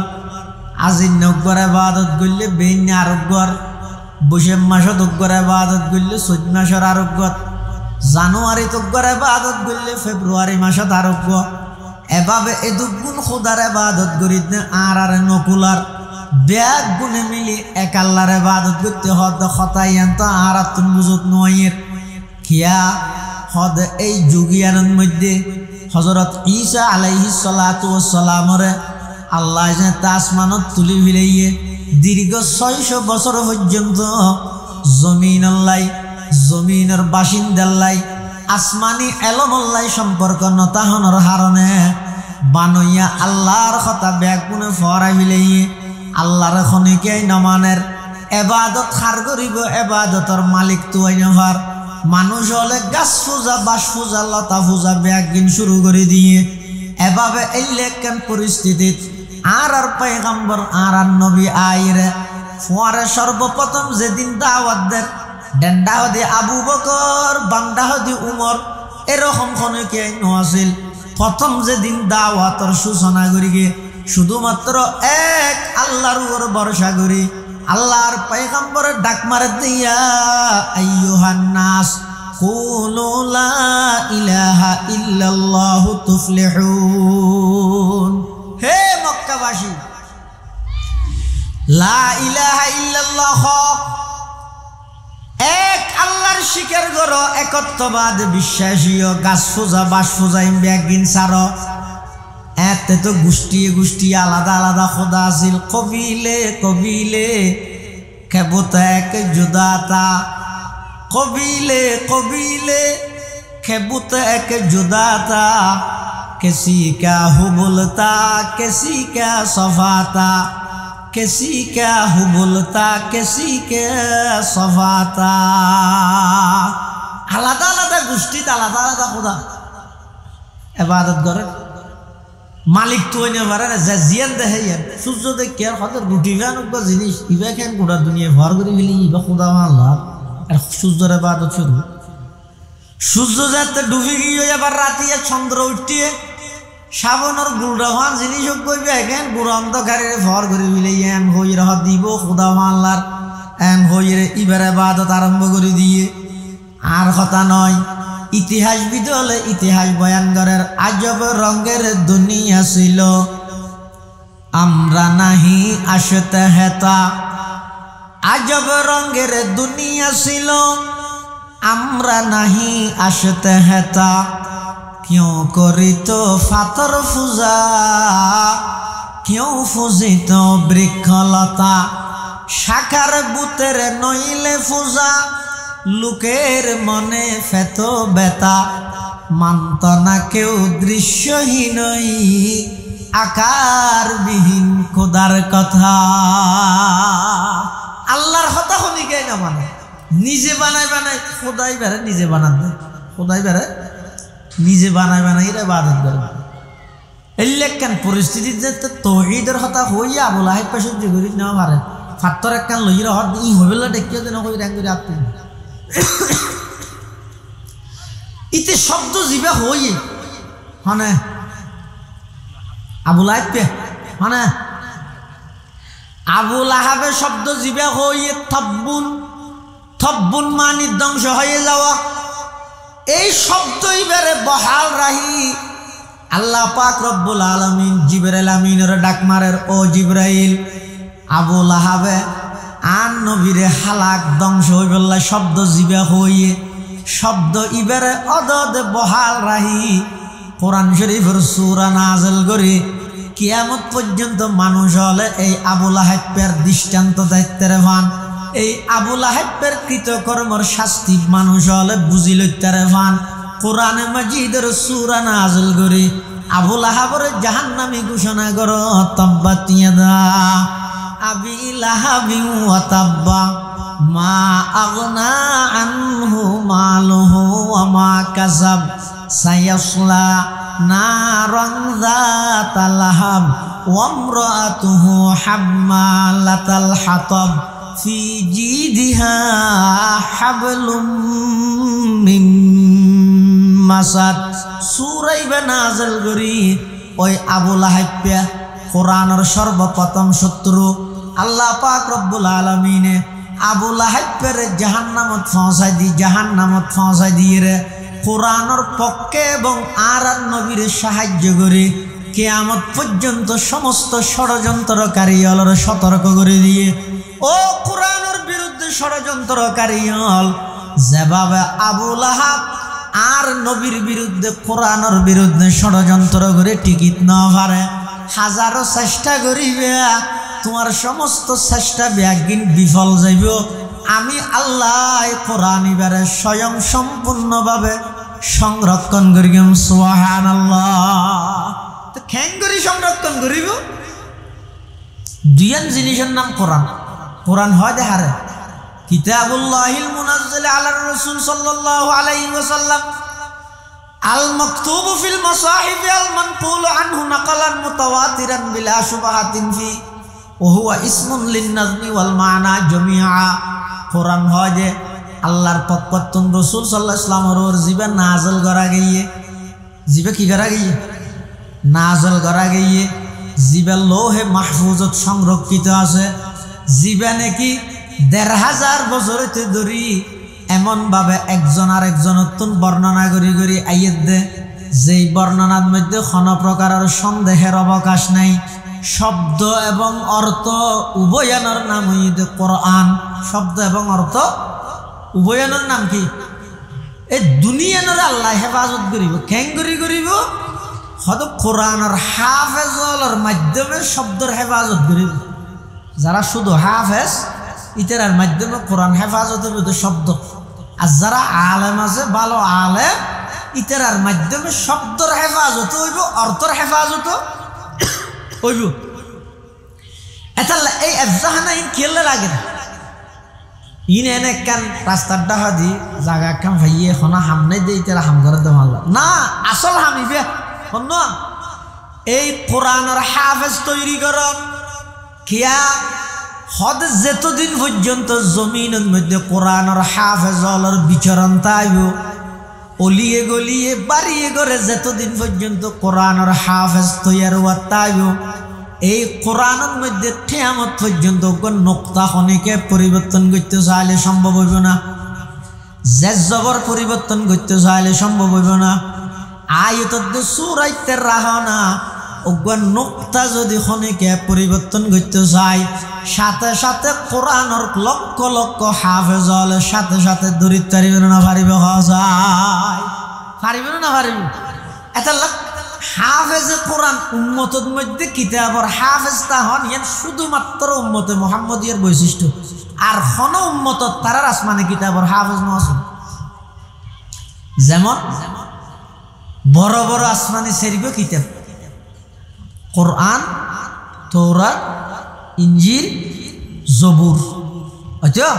আজিন নগর ইবাদত করলে বেইন আরোগ্যর বৈশাখ মাসত অগ্গর ইবাদত করলে চৈত মাসের আরোগ্যত জানুয়ারি তগ্গর ইবাদত করলে ফেব্রুয়ারি মাসত আরোগ্য। এভাবে এ দুগুণ খুদার ইবাদত করি না আর নকুলার ব্যাগ গুনে মিলি এক আল্লাহর ইবাদত করতে হদ খতাইয়ান তো আর তুন বুঝত নয়ের কিয়া হদ এই যুগিয়ানের মধ্যে হযরত ঈসা আলাইহিস সালাতু ওয়াস সালামরে আল্লাহ যে আসমানত তুলি ভিলাইয়ে দীর্ঘ 600 বছর পর্যন্ত জমিনের বাসিন্দাল্লাই আসমানি এলমল্লাই সম্পর্ক নতাহনের হারণে বানইয়া আল্লাহর কথা ব্যাগ গুনে ফরাই ভিলাইয়ে আল্লাহর খনিকে নমানের এবাদত খার করিব। এবাদতর মালিক তুই নভার মানুষ হলে গাছ পূজা, বাস পূজা, লতা পূজা ব্যাগিন শুরু করে দিয়ে এভাবে এই লেখান পরিস্থিতিত আর পয়গম্বর আর নবী আইরে ফোয়ারে সর্বপ্রথম যেদিন দাওয়াত দেন ডেন্ডা হদি আবু বকর, বাংডা হদি উমর, এরকম খনিকে নছিল। প্রথম যেদিন দাওয়াতর সূচনা করি গে শুধুমাত্র এক আল্লাহর উপর ভরসা করি আল্লাহর পয়গম্বরের ডাক মারে দিয়া আইয়ুহান নাস কুলু লা ইলাহা ইল্লাল্লাহু তুফলিহুন। হে মক্কাবাসী লা ইলাহা ইল্লাল্লাহ এক আল্লাহর স্বীকার করো, একত্ববাদ বিশ্বাসীয়, গাছ পূজা বাস পূজা একদিন সারো। এতে তো গোষ্ঠী গোষ্ঠী আলাদা আলাদা খোদা আছিল, কবিলে কবিলে খেবত এক জুদাতা, কবিলে কবিলে খেবত এক জুদাতা, किसी क्या हुबुलता किसी क्या सफाता, किसी क्या हुबुलता किसी के सफाता। আলাদা আলাদা গোষ্ঠীতে আলাদা আলাদা খোদা ইবাদত করে। মালিক তো হইতে পারে না, যে জিয়ান দেখে সূর্য দেখে আর হয়তো রুটি খান জিনিস ইবা খান গোটা দুনিয়া ভর করে ফেলি, ইবা খোদা আল্লাহ আর সূর্যের ইবাদত শুরু। সূর্য যাতে ডুবে গিয়ে আবার রাতে চন্দ্র উঠিয়ে শ্রাবণের গুড়া হওয়ান জিনিস কইবে এখান গুড়া অন্ধকারে ভর করে ফেলে এন হই রহ দিব খোদা আল্লাহর এন হই রে ইবার ইবাদত আরম্ভ করে দিয়ে। আর কথা নয়, ইতিহাসবিদ হলে ইতিহাস বয়ান করার আজব রঙের দুনিয়া ছিল, আমরা নাহি আসতে হেতা। আজব রঙের দুনিয়া ছিল, আমরা নাহি আসতে হেতা। क्यों करित फातर पूजा क्यों पूजित बृक्षलता, শাখার বুতের নইলে পূজা লোকের মনে ফেত বেতা। মানত না কেউ দৃশ্যহীনই আকারবিহীন খোদার কথা। আল্লাহর কথা শুনি কে না মানে নিজে বানাই বানাই খোদাই বেড়ে নিজে বানান দেয়, খোদাই বেড়ে নিজে বানাই বানাই এরা ইবাদত করে। এই লেখান পরিস্থিতিতে তৌহিদের কথা হইয়া আবু লাহেব সহ্য করি নেওয়া পারে। ফাত্তর একখান লইরা হদ ই হইবেলা দেখিও যেন কই র্যাং করে আপনি ইতে শব্দ জিবা হই হনে আবু লাহেব পে হনে আবু লাহাবের শব্দ জিবা হইয়ে থব্বুন, থব্বুন মানে ধ্বংস হয়ে যাওয়া। এই শব্দই বেড়ে বহাল রাহি আল্লাহ পাক রব্বুল আলামিন জিবরাইল আমিনের ডাক মারের, ও জিবরাইল আবু লাহাবে আন নবীরে হালাক ধ্বংস হই বললা শব্দ জিবা হইয়ে শব্দ ইবারে অদদে বহাল রাহি। কোরআন শরীফের সূরা নাযিল করে কিয়ামত পর্যন্ত মানুষ হলে এই আবু লাহাবের দৃষ্টান্ত দায়িত্বের ভান, এই আবু লাহাবের কৃতকর্মর শাস্তি মানুষ হলে বুঝি লইতারে ভান। কোরআনে মাজিদের সূরা নাযিল করে আবু লাহাবের জাহান্নামী ঘোষণা করো, তাব্বাত ইয়াদা আবি লাহাবিন ওয়া তাব্বা মা আগনা আনহু মালুহু ওয়া মা কাসাব সায়াসলা নারান যাতা লাহাব ওয়া ইমরাতুহু হাম্মালাতাল হাতাব ফি জিদিহা হাবলুম মিন মাসাদ। সূরা ইবা নাযিল করি ওই আবু লাহাব কোরআনের সর্বপ্রথম শত্রু আল্লাহ পাক রব্বুল আলামিনে আবু লাহাবের জাহান্নামত পৌঁছাই দি, জাহান্নামত পৌঁছাই দিয়ে রে কোরআনের পক্ষে এবং আর নবীর সাহায্য করে কিয়ামত পর্যন্ত সমস্ত ষড়যন্ত্রকারী হল সতর্ক করে দিয়ে। ও কোরআনের বিরুদ্ধে ষড়যন্ত্রকারী হল যেভাবে আবু লাহাব আর নবীর বিরুদ্ধে কোরআনের বিরুদ্ধে ষড়যন্ত্র করে টিকিট না পারে, হাজারো চেষ্টা করিবে তোমার সমস্ত চেষ্টা একদিন বিফল যাইব। আমি আল্লাহ কোরআন এবারে স্বয়ং সম্পূর্ণভাবে সংরক্ষণ করিম। সুবহানাল্লাহ। তো কেন করি সংরক্ষণ করিব? দুইয়ান জিনিসের নাম কোরআন। কোরআন হয় দেখারে কিতাবুল্লাহিল মুনাজ্জাল আলার রাসূল সাল্লাল্লাহু আলাইহি ওয়াসাল্লাম আল মাকতুবু ফিল মাসাহিফ আল মানকুলু আনহু নাকালান মুতাওয়াতিরান বিলা শুবহাতিন ফি ওয়া হুয়া ইসমুন লিন নাজমি ওয়াল মানা জামিআ। কোরআন হয় যে আল্লাহর পক্ষ রাসূল সাল্লাল্লাহু আলাইহি ওয়াসাল্লামের জিবে নাযিল করা গিয়ে, জিবে কি করা গিয়ে নাযিল করা গিয়ে, জিবে লৌহে মাহফুজত সংরক্ষিত আছে। জিবে নাকি ১৫০০ বছরতে ধরি এমন ভাবে একজন আর একজনের বর্ণনা করি করি আইয়ে দে, যেই বর্ণনার মধ্যে কোনো প্রকারের সন্দেহের অবকাশ নাই, শব্দ এবং অর্থ উভয়ানোর নাম হইতে কোরআন। শব্দ এবং অর্থ উভয়ানোর নাম কি? এই দুনিয়ানোর আল্লাহ হেফাজত করিব। কেঙ্গুরি করিব হয়তো কোরআনের হাফেজর মাধ্যমে শব্দের হেফাজত করিব। যারা শুধু হাফেজ ইতার মাধ্যমে কোরআন হেফাজত হইব শব্দ, আর যারা আলেম আছে ভালো আলেম ইতার মাধ্যমে শব্দের হেফাজত হইব, অর্থের হেফাজত হইব। এটা এই এফজাহানা ইন খেললে লাগে না। ইন এনে কান রাস্তার ডাহা দি জায়গা কাম ভাইয়ে খনা হামনে দিয়ে ইতারা হাম করে দেওয়া না। আসল হামিবে শোন, এই কোরআনের হাফেজ তৈরি করন কিয়া হদ যেতদিন পর্যন্ত জমিনের মধ্যে কোরআনের হাফেজলের বিচরণ তাইব, অলিয়ে গলিয়ে বাড়িয়ে করে যেতদিন পর্যন্ত কোরআনের হাফেজ তৈয়ার হওয়া তাইব, এই কোরআনের মধ্যে কিয়ামত পর্যন্ত নোক্তা খনিকে পরিবর্তন করতে চাইলে সম্ভব হইব না। জেজ জবর পরিবর্তন করতে চাইলে সম্ভব হইব না। আয়াতত সূরাইতে রাহনা ওগন নোক্তা যদি খনিকে পরিবর্তন করতে চাই, সাথে সাথে কোরআনের লক্ষ লক্ষ হাফেজলের সাথে সাথে দরিদ্র পারিব না পারিব? যায় পারিব না পারিব? এটা হাফেজে কোরআন উম্মতের মধ্যে কিতাবর হাফেজ তা হন ইয়ান শুধুমাত্র উম্মতে মুহাম্মদিয়ার বৈশিষ্ট্য। আর কোন উম্মত তারার আসমানে কিতাবর হাফেজ নয়। যেমন বড় বড় আসমানি শরীফ কিতাব কোরআন, তৌরাত, ইনজিল, জবুর। আচ্ছা,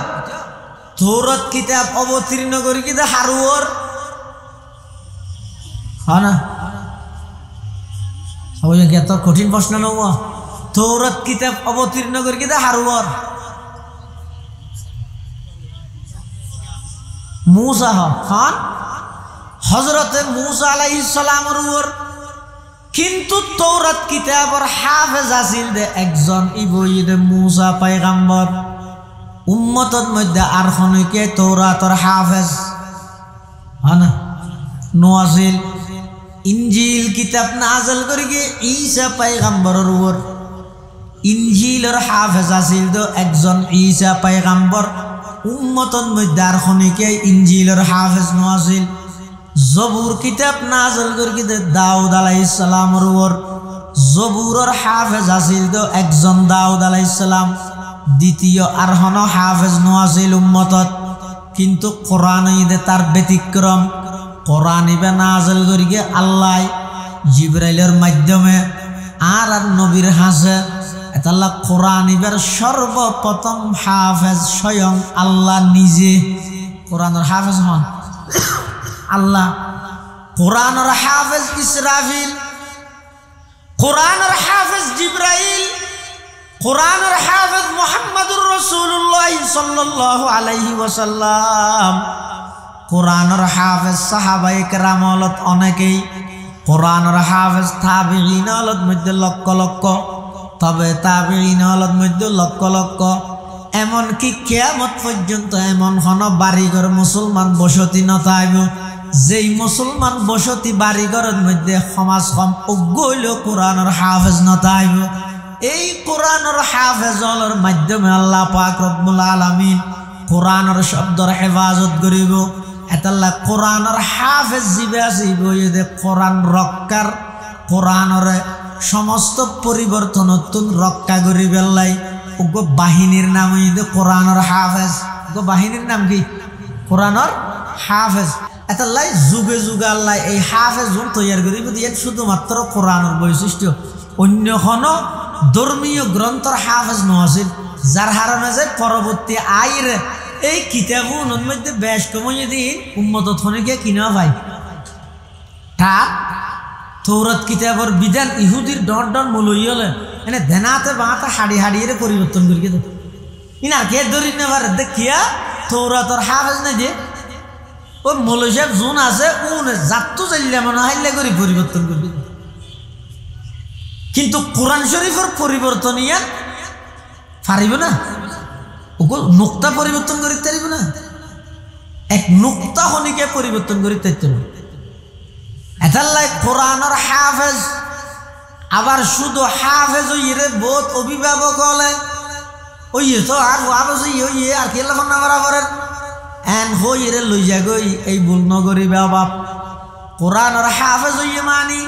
তৌরাত কিতাব অবতীর্ণ করি কিতাব হারুয়ার হয় না? এত কঠিন প্রশ্ন নব। তৌরাত কিতাব অবতীর্ণ করি কিতাব হারুয়ার মূসা হন হযরতে মূসা আলাইহিস সালামের উপর। কিন্তু তৌরাত কিতাবর হাফেজ আছিল দে একজন, ইবইদে মূসা পয়গম্বর। উম্মতের মধ্যে আর খনিকে তৌরাতর হাফেজ হনা নওয়াজিল। ইনজিল কিতাব নাযিল করি গে ঈসা পয়গম্বরের উপর। ইনজিলের হাফেজ আছিল দে একজন, ঈসা পয়গম্বর। উম্মতের মধ্যে আর খনিকে ইনজিলের হাফেজ নওয়াজিল। জবুর কিতাব নাযিল করি গে দাউদ আলাইহিস সালামের উপর। জবুরের হাফেজ আছিল দে একজন, দাউদ আলাইহিস সালাম। দ্বিতীয় আর হন হাফেজ নওয়াজিল উম্মতত। কিন্তু কোরআন ইদে তার ব্যতিক্রম। কোরআন ইবে নাযিল করি গে আল্লাহ জিবরাইলের মাধ্যমে আর নবীর হাসে। এতাল্লাহ কোরআন ইবের সর্বপ্রথম হাফেজ স্বয়ং আল্লাহ নিজে। কোরআনের হাফেজ হন আল্লাহ। কোরআনের হাফেজ ইসরাফিল, কোরআনের হাফেজ জিবরাইল, কোরআনের হাফেজ মুহাম্মদুর রাসূলুল্লাহ সাল্লাল্লাহু আলাইহি ওয়াসাল্লাম। কোরআনের হাফেজ সাহাবায়ে কেরাম হলত অনেকেই। কোরআনের হাফেজ তাবিঈন হলত মধ্যে লক্ষ লক্ষ, তবে তাবিঈন হলত মধ্যে লক্ষ লক্ষ। এমনকি কিয়ামত পর্যন্ত এমন কোন বাড়িঘর মুসলমান বসতি নথাইব যেই মুসলমান বসতি বাড়িঘরের মধ্যে সমাজ কম অজ্ঞ কোরআনের হাফেজ নথাইব। এই কোরআনের হাফেজলের মাধ্যমে আল্লাহ পাক রব্বুল আলামিন কোরআনের শব্দর হেফাজত করিব। এতাল্লাহ কোরআনের হাফেজ জিবে আসিব এদে কোরআন রক্ষার, কোরআনের সমস্ত পরিবর্তন রক্ষা করি বেল্লাই। ওগো বাহিনীর নাম হইতে কোরআনের হাফেজ। ওগো বাহিনীর নাম কি? কোরআনের হাফেজ। এতাল্লাই যুগে যুগে আল্লাহ এই হাফেজ তৈয়ার করিব দিয়ে শুধুমাত্র কোরআনের বৈশিষ্ট্য। অন্য কোনো ধর্মীয় গ্রন্থর হাফেজ নছিল, যার হারণে যে পরবর্তী আইরে এই কিতাবগুলোর মধ্যে বেশ কমিয়ে দিন উম্মত থনিকে কিনা ভাই। তার তৌরাত কিতাবর বিধান ইহুদির ডন ডন মূলই হলে এনে দেনাতে বাঁতে হাড়ি হাড়িয়ে পরিবর্তন করি কে ইনার কে ধরি নেবার দেখিয়া তৌরাতর হাফেজ না যে ওই মৌলভী সাহেব জোন আছে উন জাতু চাইলে মনে হাইলে করে পরিবর্তন করবি। কিন্তু কোরআন শরীফের পরিবর্তন ইয়ান পারিব না। ওকে নুক্তা পরিবর্তন করিতে পারিব না। এক নুক্তা হনিকে পরিবর্তন করিতে পারিব। এটার লাই কোরআনের হাফেজ আবার শুধু হাফেজ হইরে বহুত অভিভাবক হলে ওই তো আর হাফেজ হইয়ে আর কি লখন না বরাবরের এন হইরে লই যাগই এই ভুল নগরিবে অভাব কোরআনের হাফেজ হইয়ে মানি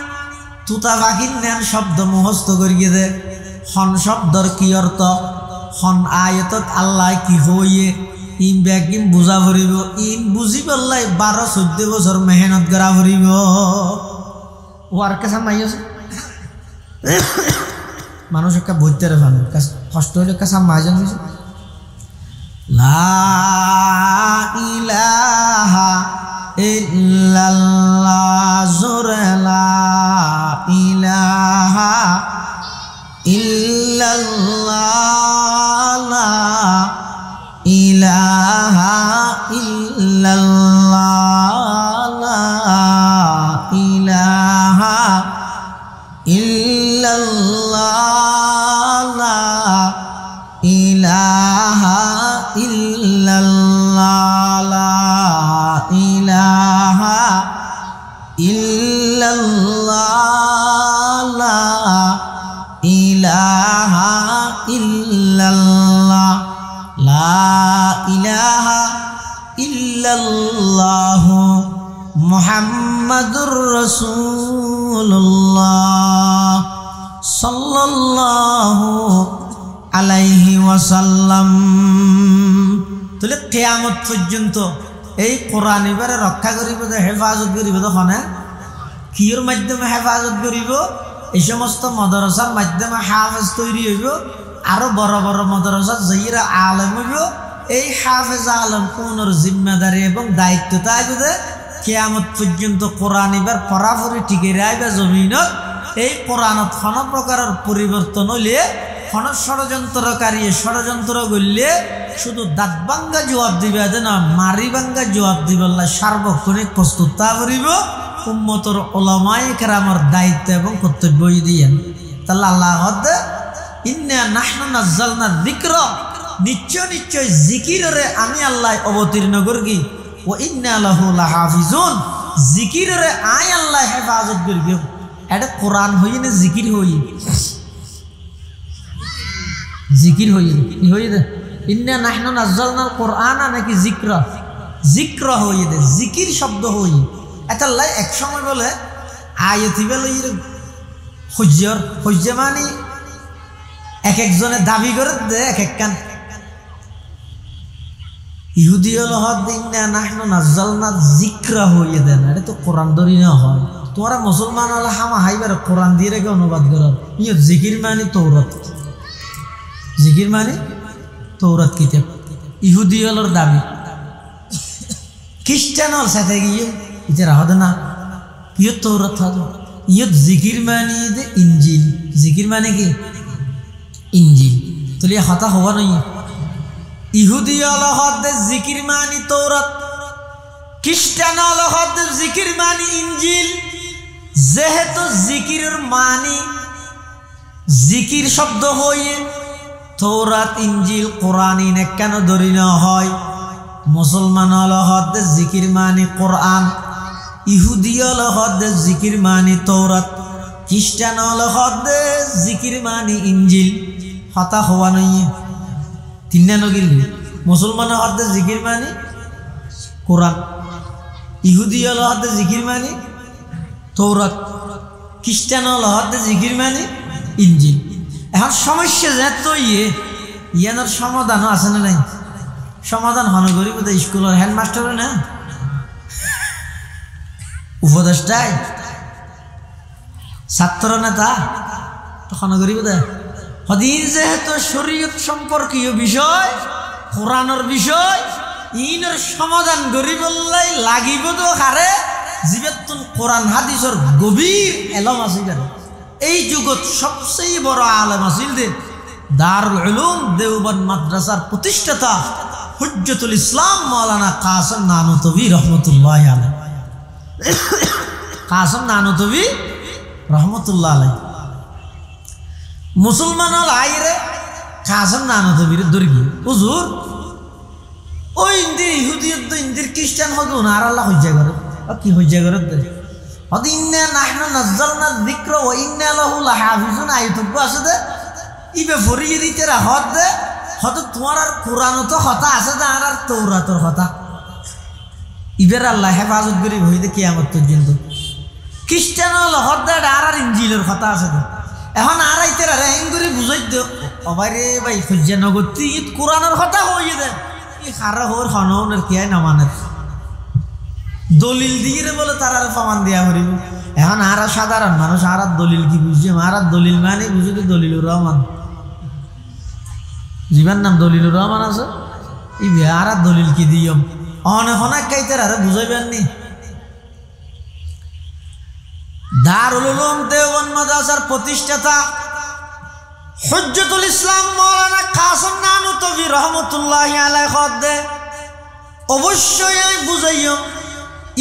তুতা পাখির নেন শব্দ মুখস্থ করিয়ে দে হন শব্দর কি অর্থ হন আয়তত আল্লাহ কি হইয়ে ইন ব্যাকিম বুঝা ভরিব ইন বুঝি পেলাই 12-14 বছর মেহনত করা ভরিব ও আর কাছে মাই আছে মানুষ একটা বইতে রে ভালো কষ্ট হইলে কাছে মাইজন হইছে লা ইলাহা ইল্লাল্লাহ জোরে লা ইলাহা ইল্লাল্লাহ লা ইলাহা ইল্লাল্লাহ লা ইলাহা ইল্লাল্লাহ লা ইলাহা ইল্লাল্লাহ লা ইলাহা ইল্লাল্লাহ লা ইলাহা ইল্লাল্লাহ লা ইলাহা ইল্লাল্লাহ মুহাম্মাদুর রাসূলুল্লাহ সাল্লাল্লাহু আলাইহি ওয়াসাল্লাম তাহলে কিয়ামত পর্যন্ত এই কোরআন এবারে রক্ষা করিব হেফাজত করিব তখন কির মাধ্যমে হেফাজত করিব এই সমস্ত মাদ্রাসার মাধ্যমে হাফেজ তৈরি হইব আরো বড় বড় মাদ্রাসার যাইরা আলেম হইব এই হাফেজ আলেম কোনর জিম্মেদারি এবং দায়িত্ব থাকবে কিয়ামত পর্যন্ত কোরআন এবার পরাফরি টিকে রাখবে জমিনত এই কোরআনত কোনো প্রকারের পরিবর্তন হইলে কোনো ষড়যন্ত্রকারী ষড়যন্ত্র করলে শুধু দাঁত ভাঙ্গা জবাব দিবে না মারি ভাঙ্গা জবাব দিবে সার্বক্ষণিক প্রস্তুত তা করিব উম্মতর ওলামায়ে কেরামের দায়িত্ব এবং কর্তব্য দিয়েন তাহলে আল্লাহ ইন্না নাহনু নাযালনা যিকরা নিশ্চয় নিশ্চয় জিকিরে আমি আল্লাহ অবতীর্ণ করগি ও ইন্না লাহু লাহাফিজুন জিকিরে আই আল্লাহ হেফাজত করগি এটা কোরআন হই না জিকির হই জিকির হই কি হই দে ইন্না নাহনু নাযালনাল কোরআনা নাকি যিকরা যিকরা হই দে জিকির শব্দ হই এটা আল্লাহ এক সময় বলে আয়াতি বলে হজ্জে মানে এক একজনে দাবি করে দে এক এক কান ইহুদি হল ইন্না নাহনু নাযালনা যিকরা হই দে না এটা তো কোরআন ধরি না হয় তোরা মুসলমান হলে হামা হাইবার কোরআন দিয়ে রেখে অনুবাদ করার ইয়ে জিকির মানে তৌরাত জিকির মানে তৌরাত কিতাব ইহুদি হলর দাবি খ্রিস্টান হল সাথে গিয়ে ইতে রাহদ না ইয়ে তৌরাত হতো ইয়ে জিকির মানে দে ইঞ্জিল জিকির মানে কি ইঞ্জিল তাহলে হতা হওয়া নয় ইহুদি হল হদে জিকির মানে তৌরাত খ্রিস্টান হল হদে জিকির মানে ইঞ্জিল যেহেতু জিকিরের মানে জিকির শব্দ হয়ে তৌরাত ইঞ্জিল কোরআন ইনে কেন ধরি না হয় মুসলমান হল হদে জিকির মানে কোরআন ইহুদি হল হদে জিকির মানে তৌরাত খ্রিস্টান হল হদে জিকির মানে ইঞ্জিল হতা হওয়া নয় তিন নগির মুসলমান হদে জিকির মানে কোরআন ইহুদি হল হদে জিকির মানে তৌরাত খ্রিস্টান হল হদে জিকির মানে ইঞ্জিল এখন সমস্যা যেত ইয়ানোর সমাধানও আছে না নাই সমাধান হন করি বোধ স্কুলের হেডমাস্টার না উপদেষ্টাই ছাত্র নেতা তখন করি বোধ হদিন যেহেতু শরীয়ত সম্পর্কীয় বিষয় কোরআনের বিষয় ইনের সমাধান করি বললাই লাগিব তো হারে জীবেতন কোরআন হাদিসের গভীর এলম আছে এই যুগত সবচেয়ে বড় আলেম আছিল দে দারুল উলুম দেওবন্দ মাদ্রাসার প্রতিষ্ঠাতা হুজ্জতুল ইসলাম মাওলানা কাসেম নানুতবি রহমতুল্লাহ আলাইহি কাসেম নানুতবি রহমতুল্লাহ আলাইহি মুসলমান হল আইরে কাসেম নানুতবির দরগি হুজুর ওই ইন্দি ইহুদিয়ত ইন্দির খ্রিস্টান হতো না আর আল্লাহ হজ্জা করে কি হজ্জা করে দে হদি ইন্না নাহনু নাযালনা যিকরা ওয়া ইন্না লাহু লাহাফিজুন আইতুব আছে দে ইবে ফরিয়ে দিতে রাহত দে হয়তো তোমার আর কোরআনও তো কথা আছে দে আর তৌরাতর কথা ইবের আল্লাহ হেফাজত করি হইতে কিয়ামত পর্যন্ত খ্রিস্টান হলো হদ্দে আর ইঞ্জিলের কথা আছে দে এখন আর আইতে রে এঙ্গুরি বুঝাই দে অবারে ভাই খুঁজে নগতি কোরআনের কথা হইয়ে দে ই খারা হোর হননের কিয়াই না মানের দলিল দিয়ে বলে তারা প্রমাণ দিয়া করিব এখন আর সাধারণ মানুষ আর দলিল কি বুঝছে আর দলিল মানে বুঝে তো দলিলুর রহমান জীবন নাম দলিলুর রহমান আছে ই আর দলিল কি দিয়ম অনেক কাইতে আর বুঝাইবেন নি দারুল উলুম দেওবন্দ মাদ্রাসার প্রতিষ্ঠাতা হুজ্জতুল ইসলাম মাওলানা কাসেম নানুতবি রহমাতুল্লাহি আলাইহি খদ্দে অবশ্যই বুঝাইও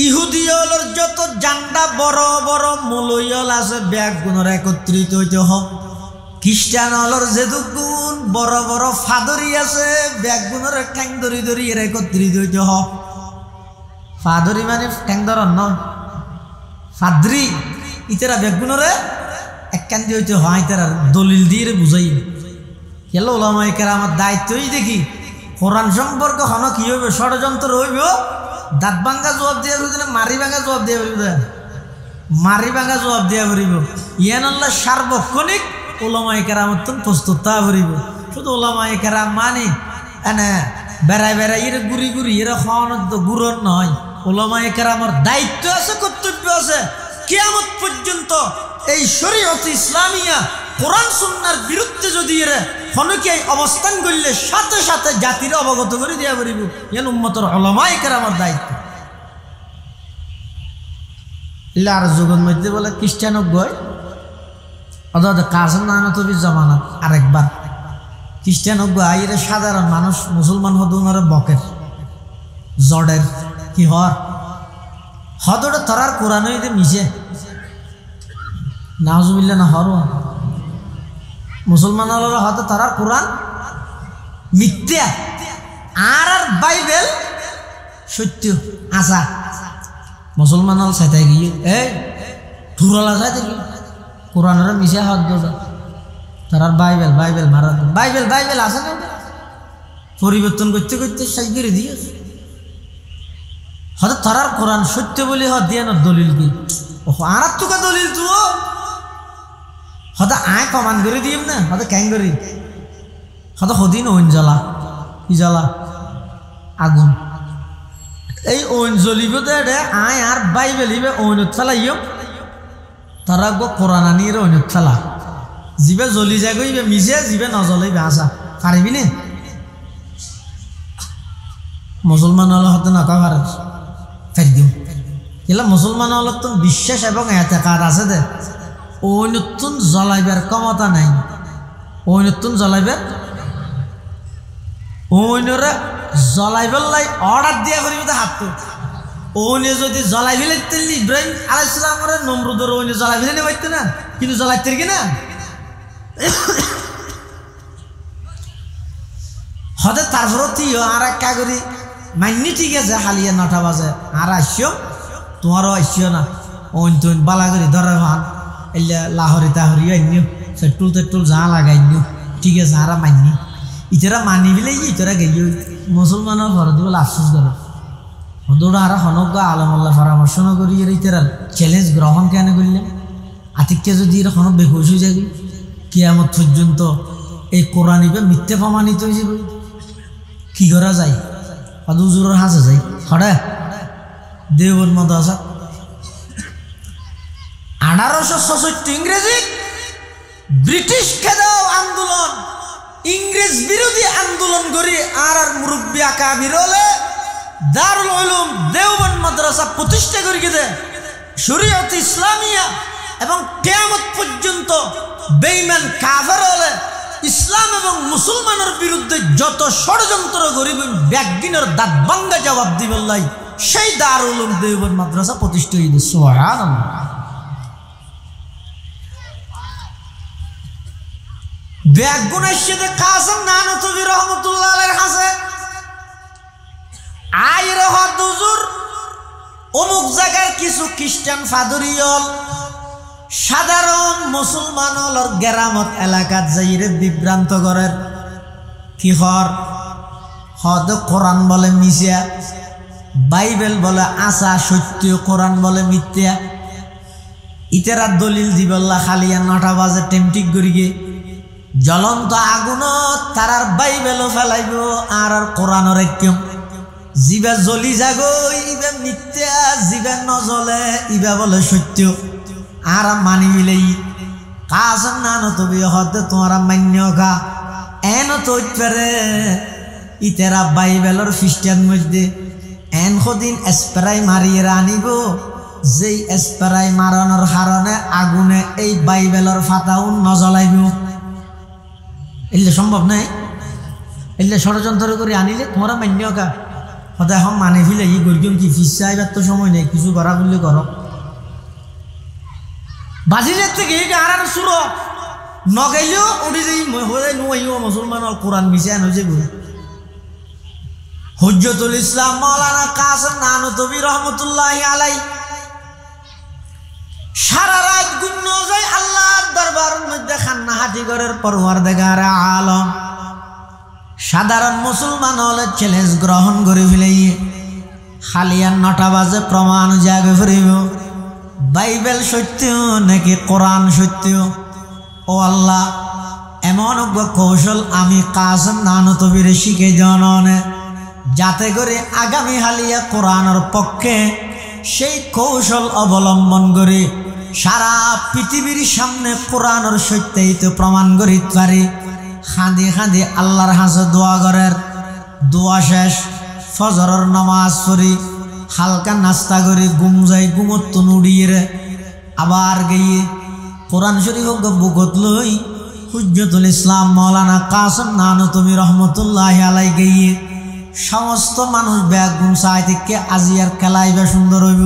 ইহুদিয়লের যত জান্ডা বড় বড় মৌলয়ল আছে ব্যাগ গুণর একত্রিত হইতে হ খ্রিস্টান হলর যেদুগুণ বড় বড় ফাদরি আছে ব্যাগ গুণর ঠ্যাং ধরি ধরি এর একত্রিত হইতে হ ফাদরি মানে ঠ্যাং ধরন ন ফাদ্রি ইতারা ব্যাগ গুণরে একখান দিয়ে হইতে হয় তারা দলিল দিয়ে বুঝাই কেন ওলামায়ে কেরামের দায়িত্বই দেখি কোরআন সম্পর্কে হন কি হইবে ষড়যন্ত্র হইব দাঁত ভাঙ্গা জবাব দিয়া বলিব না মারি ভাঙ্গা জবাব দিয়া বলিব মারি ভাঙ্গা জবাব দিয়া বলিব ইয়ান আল্লাহ সার্বক্ষণিক ওলামায়ে কেরামত প্রস্তুত তা বলিব শুধু ওলামায়ে কেরাম মানে এনে বেড়াই বেড়াই এর গুড়ি গুড়ি এর খাওয়ানোর তো গুরন নয় ওলামায়ে কেরামের দায়িত্ব আছে কর্তব্য আছে কিয়ামত পর্যন্ত এই শরীয়ত ইসলামিয়া কোরআন সুন্নাহর বিরুদ্ধে যদি এর হনকি অবস্থান করলে সাথে সাথে জাতির অবগত করে দিয়া বলিব ইয়ান উম্মতের উলামায়ে কেরামের দায়িত্ব ইলার যুগের মধ্যে বলে খ্রিস্টান গয় অর্থাৎ কাসেম নানুতবি জামানাত আরেকবার খ্রিস্টান গয় এর সাধারণ মানুষ মুসলমান হদ উনারে বকের জড়ের কি হর হদটা তরার কোরআন হইতে মিশে নাউজুবিল্লাহ না হর মুসলমান হলরা হয়তো তারার কোরআন মিথ্যা আর বাইবেল সত্য আসা মুসলমান হল সাইতে গিয়ে এই ধুরলা সাইতে গিয়ে কোরআনের মিশে হাত দোজা তারার বাইবেল বাইবেল মারা বাইবেল বাইবেল আসে না পরিবর্তন করতে করতে সাই করে দিয়েছে হয়তো তারার কোরআন সত্য বলে হাত দিয়ে না দলিল কি আর তোকে দলিল তো হয়তো আয় কমান করে দিম না হয়তো ক্যাং করি হয়তো সদিন ওইন জ্বলা কি জ্বলা আগুন এই ওইন জ্বলিব দে আয় আর বাইবেল ইবে ওইনত ফেলাইও তারা গো কোরআন আনিয়ে ওইনত ফেলা যিবে জ্বলি যায় ইবে মিশে যিবে নজ্বলাইবে আসা পারিবি নে মুসলমান হলে হয়তো নাকা পারে ফের দিম এলা মুসলমান হলে তো বিশ্বাস এবং এতেকাদ আছে দে ওই নতুন জ্বলাইবার ক্ষমতা নাই ওই নতুন জ্বলাইবার ওইনরে জ্বলাইবার লাই অর্ডার দিয়া করিব হাত ওইনে যদি জ্বলাই ফেলে তেলি ইব্রাহিম আলাইহিস সালামের নমরুদের ওইনে জ্বলাই ফেলে নেবাইত না কিন্তু জ্বলাইতে কি না হতে তারপরও তুইও আর এক কাগরি মাইনি ঠিক আছে হালিয়া 9টা বাজে আর আসিও তোমারও আসিও না ওইন তুইন বালা করি ধরে ভান এলে লাহরি তাহরি আইনিও সেটুল তেটুল যা লাগাই নিও ঠিক আছে আর মাইনি ইতারা মানি ফেলে ইতারা গেই মুসলমানের ঘর দিব আফসোস করে হদোড়া আর হনক আলমাল্লাহ পরামর্শ ন করি এর ইতারা চ্যালেঞ্জ গ্রহণ কেন করলেন আতিককে যদি এর হনক বেহুশ হয়ে যাবি কিয়ামত পর্যন্ত এই কোরআন ইবে মিথ্যে প্রমাণিত হয়ে যাবে কি করা যায় হুজুরের হাসে যাই হঠাৎ দেওবন্দ মাদ্রাসা 1866 ইংরেজি ব্রিটিশ খেদাও আন্দোলন ইংরেজ বিরোধী আন্দোলন করি আর মুরব্বী আকাবির হলে দারুল উলুম দেওবন্দ মাদ্রাসা প্রতিষ্ঠা করি দে শরীয়ত ইসলামিয়া এবং কিয়ামত পর্যন্ত বেঈমান কাফের হলে ইসলাম এবং মুসলমানের বিরুদ্ধে যত ষড়যন্ত্র করিব ব্যাগিনের দাঁত ভাঙ্গা জবাব দিবেলাই সেই দারুল উলুম দেওবন্দ মাদ্রাসা প্রতিষ্ঠা হইবে সুবহানাল্লাহ ব্যাগুন এসে কাসেম নানুতবি রহমতুল্লাহ আলাইহির কাছে আইরে হদ হুজুর অমুক জায়গার কিছু খ্রিস্টান ফাদরিয়ল সাধারণ মুসলমান হলর গেরামত এলাকাত যাইরে বিভ্রান্ত করেন কি হর হদ কোরআন বলে মিশিয়া, বাইবেল বলে আসা সত্য, কোরআন বলে মিথ্যা। ইতেরা দলিল দিবল্লা খালিয়া 9টা বাজে টেমটিক করিগে জ্বলন্ত আগুনত তারার বাইবেলও ফেলাইব আর কোরআনের একম জিবা জ্বলি যাগো ইবা মিথ্যা, জিবা নজ্বলে ইবা বলে সত্য। আর মানি মিলেই কাজ না নতবি হতে তোমারা মান্য খা এন তৈরে ইতেরা বাইবেলর খ্রিস্টান মধ্যে এন সদিন স্প্রাই মারিয়ে আনিব, যেই স্প্রাই মারানোর কারণে আগুনে এই বাইবেলর ফাতাও নজ্বলাইব। এলে সম্ভব নাই, এলে ষড়যন্ত্র করে আনিলে তোমরা মান্য খা হতে এখন মানে ফিলে ই গরিম কি ফিসা এবার তো সময় নেই, কিছু করা বললে করো। বাজিলের থেকে আর সুর নগাইলেও উঠি যাই নুয়াইও মুসলমান কোরআন মিশান হয়েছে গো। হুজ্জতুল ইসলাম মাওলানা কাসেম নানুতুবি রহমতুল্লাহি আলাই সারা রাত গুণ যায় আল্লাহর দরবারের মধ্যে খান্না হাতি ঘরের পরওয়ারদিগার আলম সাধারণ মুসলমান হলে চ্যালেঞ্জ গ্রহণ করে ফেলাই খালিয়ান 9টা বাজে প্রমাণ জাগে ফিরিব বাইবেল সত্য নাকি কোরআন সত্য। ও আল্লাহ, এমন কৌশল আমি কাসেম নানুতুবিরে শিখে জাননে যাতে করে আগামী হালিয়া কোরআনের পক্ষে সেই কৌশল অবলম্বন করে সারা পৃথিবীর সামনে কোরআনের সত্যায়িত প্রমাণ করিতে পারি। খাঁদি খাঁদি আল্লাহর হাসে দোয়া করের দোয়া শেষ ফজরের নামাজ পড়ি হালকা নাস্তা করে ঘুম যাই, ঘুমত উড়িয়ে আবার গিয়ে কোরআন শরীফ বুকত লই হুজ্জতুল ইসলাম মাওলানা কাসেম নানুতুবি রহমতুল্লাহি আলাই গিয়ে সমস্ত মানুষ ব্যাগ গুম চাই থেকে আজিয়ার খেলাইবে সুন্দর হইব,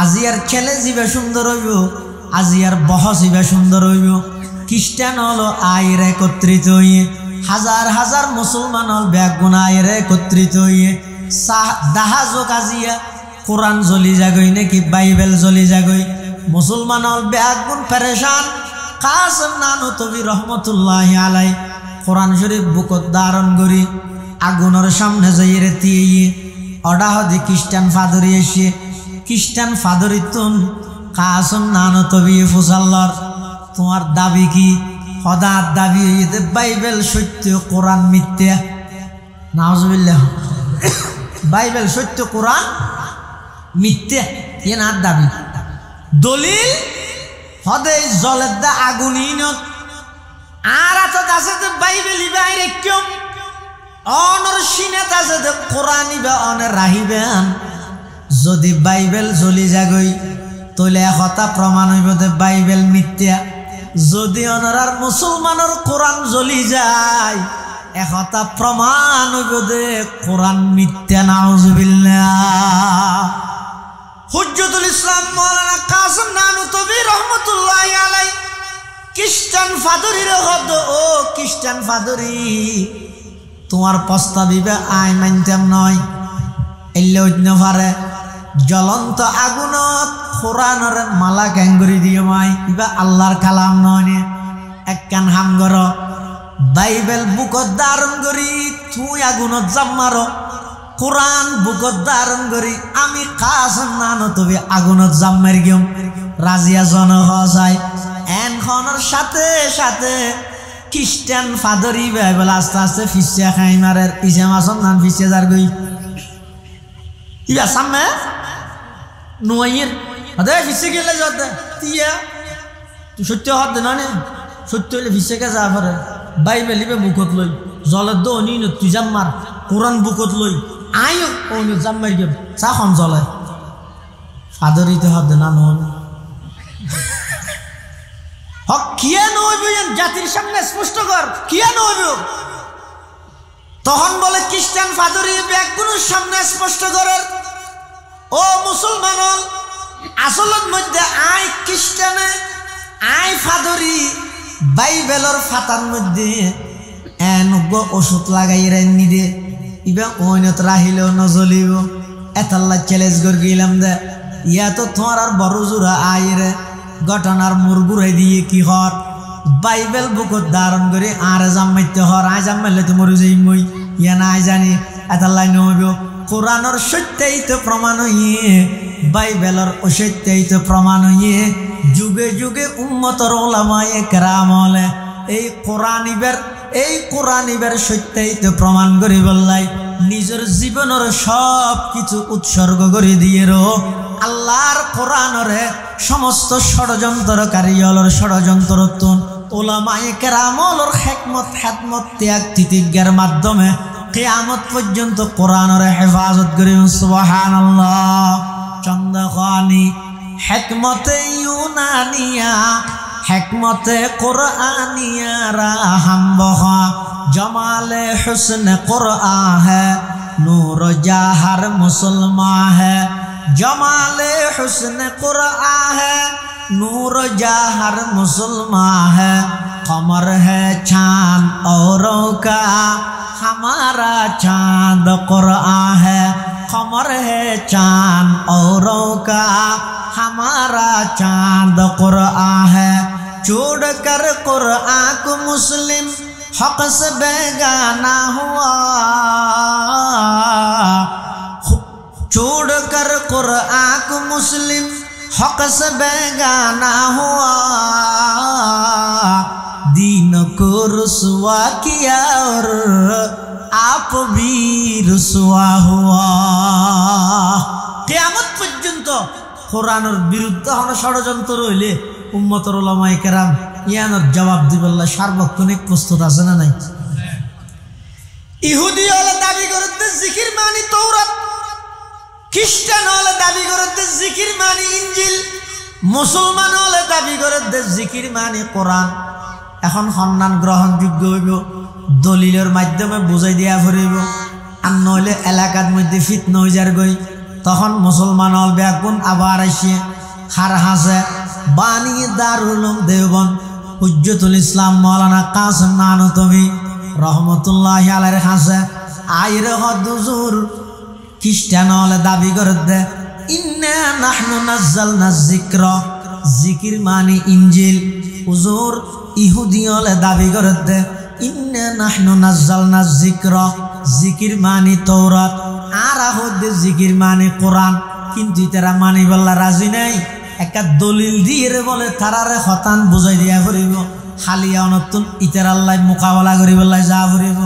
আজিয়ার খেলে যাবে সুন্দর হইব, আজিয়ার বহস হইবে সুন্দর হইব। খ্রিস্টান হলো আয়ের একত্রিত হইয়ে, হাজার হাজার মুসলমান হল ব্যাগ গুণ আয়ের একত্রিত হইয়ে দাহাজক আজিয়া কোরআন জ্বলি যাগই নাকি বাইবেল জ্বলি যাগই। মুসলমান হল ব্যাগ গুণ পেরেশান। কাসেম নানুতুবি রহমতুল্লাহি আলাই কোরআন শরীফ বুকত ধারণ করি আগুনের সামনে যাইয়ে দিয়ে অডা হদি খ্রিস্টান ফাদরি এসে খ্রিস্টান ফাদরি তুন কাসেম নানুতুবি ফুসাল্লার তোমার দাবি কি? হদার দাবি হইতে বাইবেল সত্য কোরআন মিথ্যা। নাউজুবিল্লাহ, বাইবেল সত্য কোরআন মিথ্যা এ না দাবি। দলিল হদে জলের দা আগুন আর আছে বাইবেল বাইরে কেউ অনর সিনেত আছে কোরআন ইবা অনে রাহিবেন। যদি বাইবেল জ্বলি যাগই তাহলে একথা প্রমাণ হইব যে বাইবেল মিথ্যা। যদি অনরার মুসলমানের কোরআন জ্বলি যায় একথা প্রমাণ হইব যে কোরআন মিথ্যা। নাউজুবিল্লাহ। হুজ্জতুল ইসলাম মাওলানা কাসেম নানুতুবি রহমতুল্লাহি আলাই খ্রিস্টান ফাদরির হদ ও খ্রিস্টান ফাদরি তোমার প্রস্তাবিবে আই মানতাম নয় এলে অন্য পারে জ্বলন্ত আগুনত কোরআনের মালা গ্যাঙ্গুরি দিয়ে মাই ইবা আল্লাহর কালাম নয় একখান হাম গর বাইবেল বুকত ধারণ করি তুই আগুনত জাম মারো কোরআন বুকত ধারণ করি আমি কাসেম নানুতুবি আগুনত জাম মারি গেম রাজিয়া জন হসাই এনখনের সাথে সাথে খ্রিস্টান ফাদরি বাইবেল আস্তে আস্তে ফিসিয়া খাই মারের পিছে মাসন নাম ফিসিয়া যার গই ইয়া সামনে নুয়াইয়ের আদে ফিসে গেলে যাতে তিয়া তুই সত্য হাত দে না সত্য হলে ফিসে কে যা পারে বাইবেল ইবে বুকত লই জলের দো নি তুই জাম মার কোরআন বুকত লই আই ও নি জাম মার গেম চা খন জলে ফাদরিতে হাত দে না নন হক কিয়া নইব জাতির সামনে স্পষ্ট কর কিয়া নইব তখন বলে খ্রিস্টান ফাদরি ব্যাগগুলোর সামনে স্পষ্ট করার ও মুসলমান আসলত মধ্যে আই খ্রিস্টানে আই ফাদরি বাইবেলর ফাতার মধ্যে এনগ ওষুধ লাগাই রান্নি দে ইবা অইনত রাহিলেও নজলিব এতাল্লা চ্যালেঞ্জ করে গেলাম দে ইয়া তো তোমার আর বড় জোড়া আইরে ঘটনার মুরগুড়াই দিয়ে কি হর বাইবেল বুকত ধারণ করে আর জামাইতে হর আই জামাইলে তো মরে যাই মই ইয়া না আই জানি এটা লাইন হইব কোরআনের সত্যায়িত প্রমাণ হইয়ে বাইবেলের অসত্যায়িত প্রমাণ হইয়ে যুগে যুগে উম্মতর ওলামায়ে কেরাম হলে এই কোরআনিবের সত্যায়িত প্রমাণ করি বললাই নিজের জীবনের সব কিছু উৎসর্গ করে দিয়ে আল্লাহর কোরআনরে সমস্ত ষড়যন্ত্রকারী হলর ষড়যন্ত্রতুন ওলামায়ে কেরামলর হেকমত ত্যাগ তিতিজ্ঞার মাধ্যমে কিয়ামত পর্যন্ত কোরআনের হেফাজত করি সুবহানাল্লাহ চন্দ্রখানি হেকমতে ইউনানিয়া হেকমতে কোরআনিয়া রাহামবহা জমালে হুসন কোরআন হ্যায় নূর জাহর মুসলমান হ্যায় জমালে হুসন কোরআন হ্যায় नूर जहर मुसलमान है कमर है चांद औरों का हमारा चांद कुरान है कमर है चांद औरों का हमारा चांद कुरान है छोड़ कर कुरान को मुस्लिम हक से बेगाना हुआ छोड़ कर कुरान को मुस्लिम हक से बेगाना हुआ दीन को रुसवा किया और आप भी रुसवा हुआ कियामत पर्यন্ত কোরআনের বিরুদ্ধে হন ষড়যন্ত্র রইলে উম্মতের উলামায়ে কেরাম ইয়ানোর জবাব দিবেল্লা সার্বক্ষণিক প্রস্তুত আছে না নাই ইহুদি হলে দাবি করতে জিকির মানি তৌরাত খ্রিস্টান হলে দাবি করতে জিকির মানি ইনজিল মুসলমান হলে দাবি করতে জিকির মানি কোরআন এখন সন্ধান গ্রহণযোগ্য হইব দলিলের মাধ্যমে বুঝাই দিয়া ফুরিব আর নইলে এলাকার মধ্যে ফিতনা হয়ে যার গই তখন মুসলমান হল ব্যাকুন আবার আসে হার হাসে বানিয়ে দারুল উলুম দেওবন্দ হুজ্জতুল ইসলাম মাওলানা কাসেম নানতবী রহমতুল্লাহি আলাইহি হাসে আইরে হদুজুর খ্রিস্টান হলে দাবি করে দে ইন্না নাহনু নাযালনা যিকরা জিকির মানে ইনজিল হুজুর ইহুদি হলে দাবি করে দে ইন্না নাহনু নাযালনা যিকরা জিকির মানে তৌরাত আর আহদে জিকির মানে কোরআন কিন্তু তারা মানি বল্লা রাজি নাই একটা দলিল দিয়ে বলে তারারে হতান বুঝাই দিয়া ফুরিব খালিয়া নতুন ইতার আল্লাহ মোকাবেলা করি বল্লাই যা ফুরিব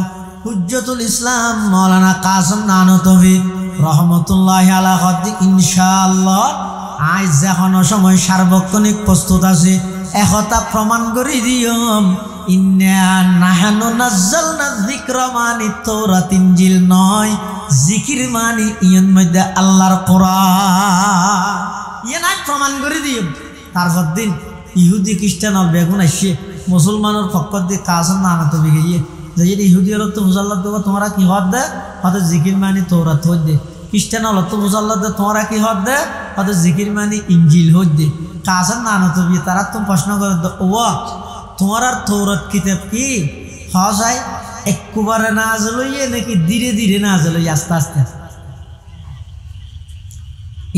হুজ্জতুল ইসলাম মাওলানা কাসেম নানতবী রহমতুল্লাহি আলাইহি ইনশাআল্লাহ আজ যখন সময় সার্বক্ষণিক প্রস্তুত আছে একতা প্রমাণ করে দিয়ম ইন্না নাহনু নাযালনা যিকরা মানি তৌরাত ইনজিল নয় জিকির মানি ইয়ন মধ্যে আল্লাহর কোরআন ইয়েনা প্রমাণ করে দিয়ম তারপর দিন ইহুদি খ্রিস্টান আর বেগুন আসছে মুসলমানের পক্ষ দিয়ে কাসেম নানতবী গিয়ে যে ইহুদি হল তো মুসাল্লাহ দেবো তোমরা কি হদ দে হয়তো জিকির মানি তৌরাত হদ দে খ্রিস্টান হল তো মুসাল্লাহ দে তোমরা কি হদ দে হয়তো জিকির মানি ইনজিল হদ দে কাসেম নানতবী তারা তুমি প্রশ্ন করে ও তোমার আর তৌরাত কিতাব কি হয় একবারে নাযিল হইয়ে নাকি ধীরে ধীরে নাযিল হইয়ে আস্তে আস্তে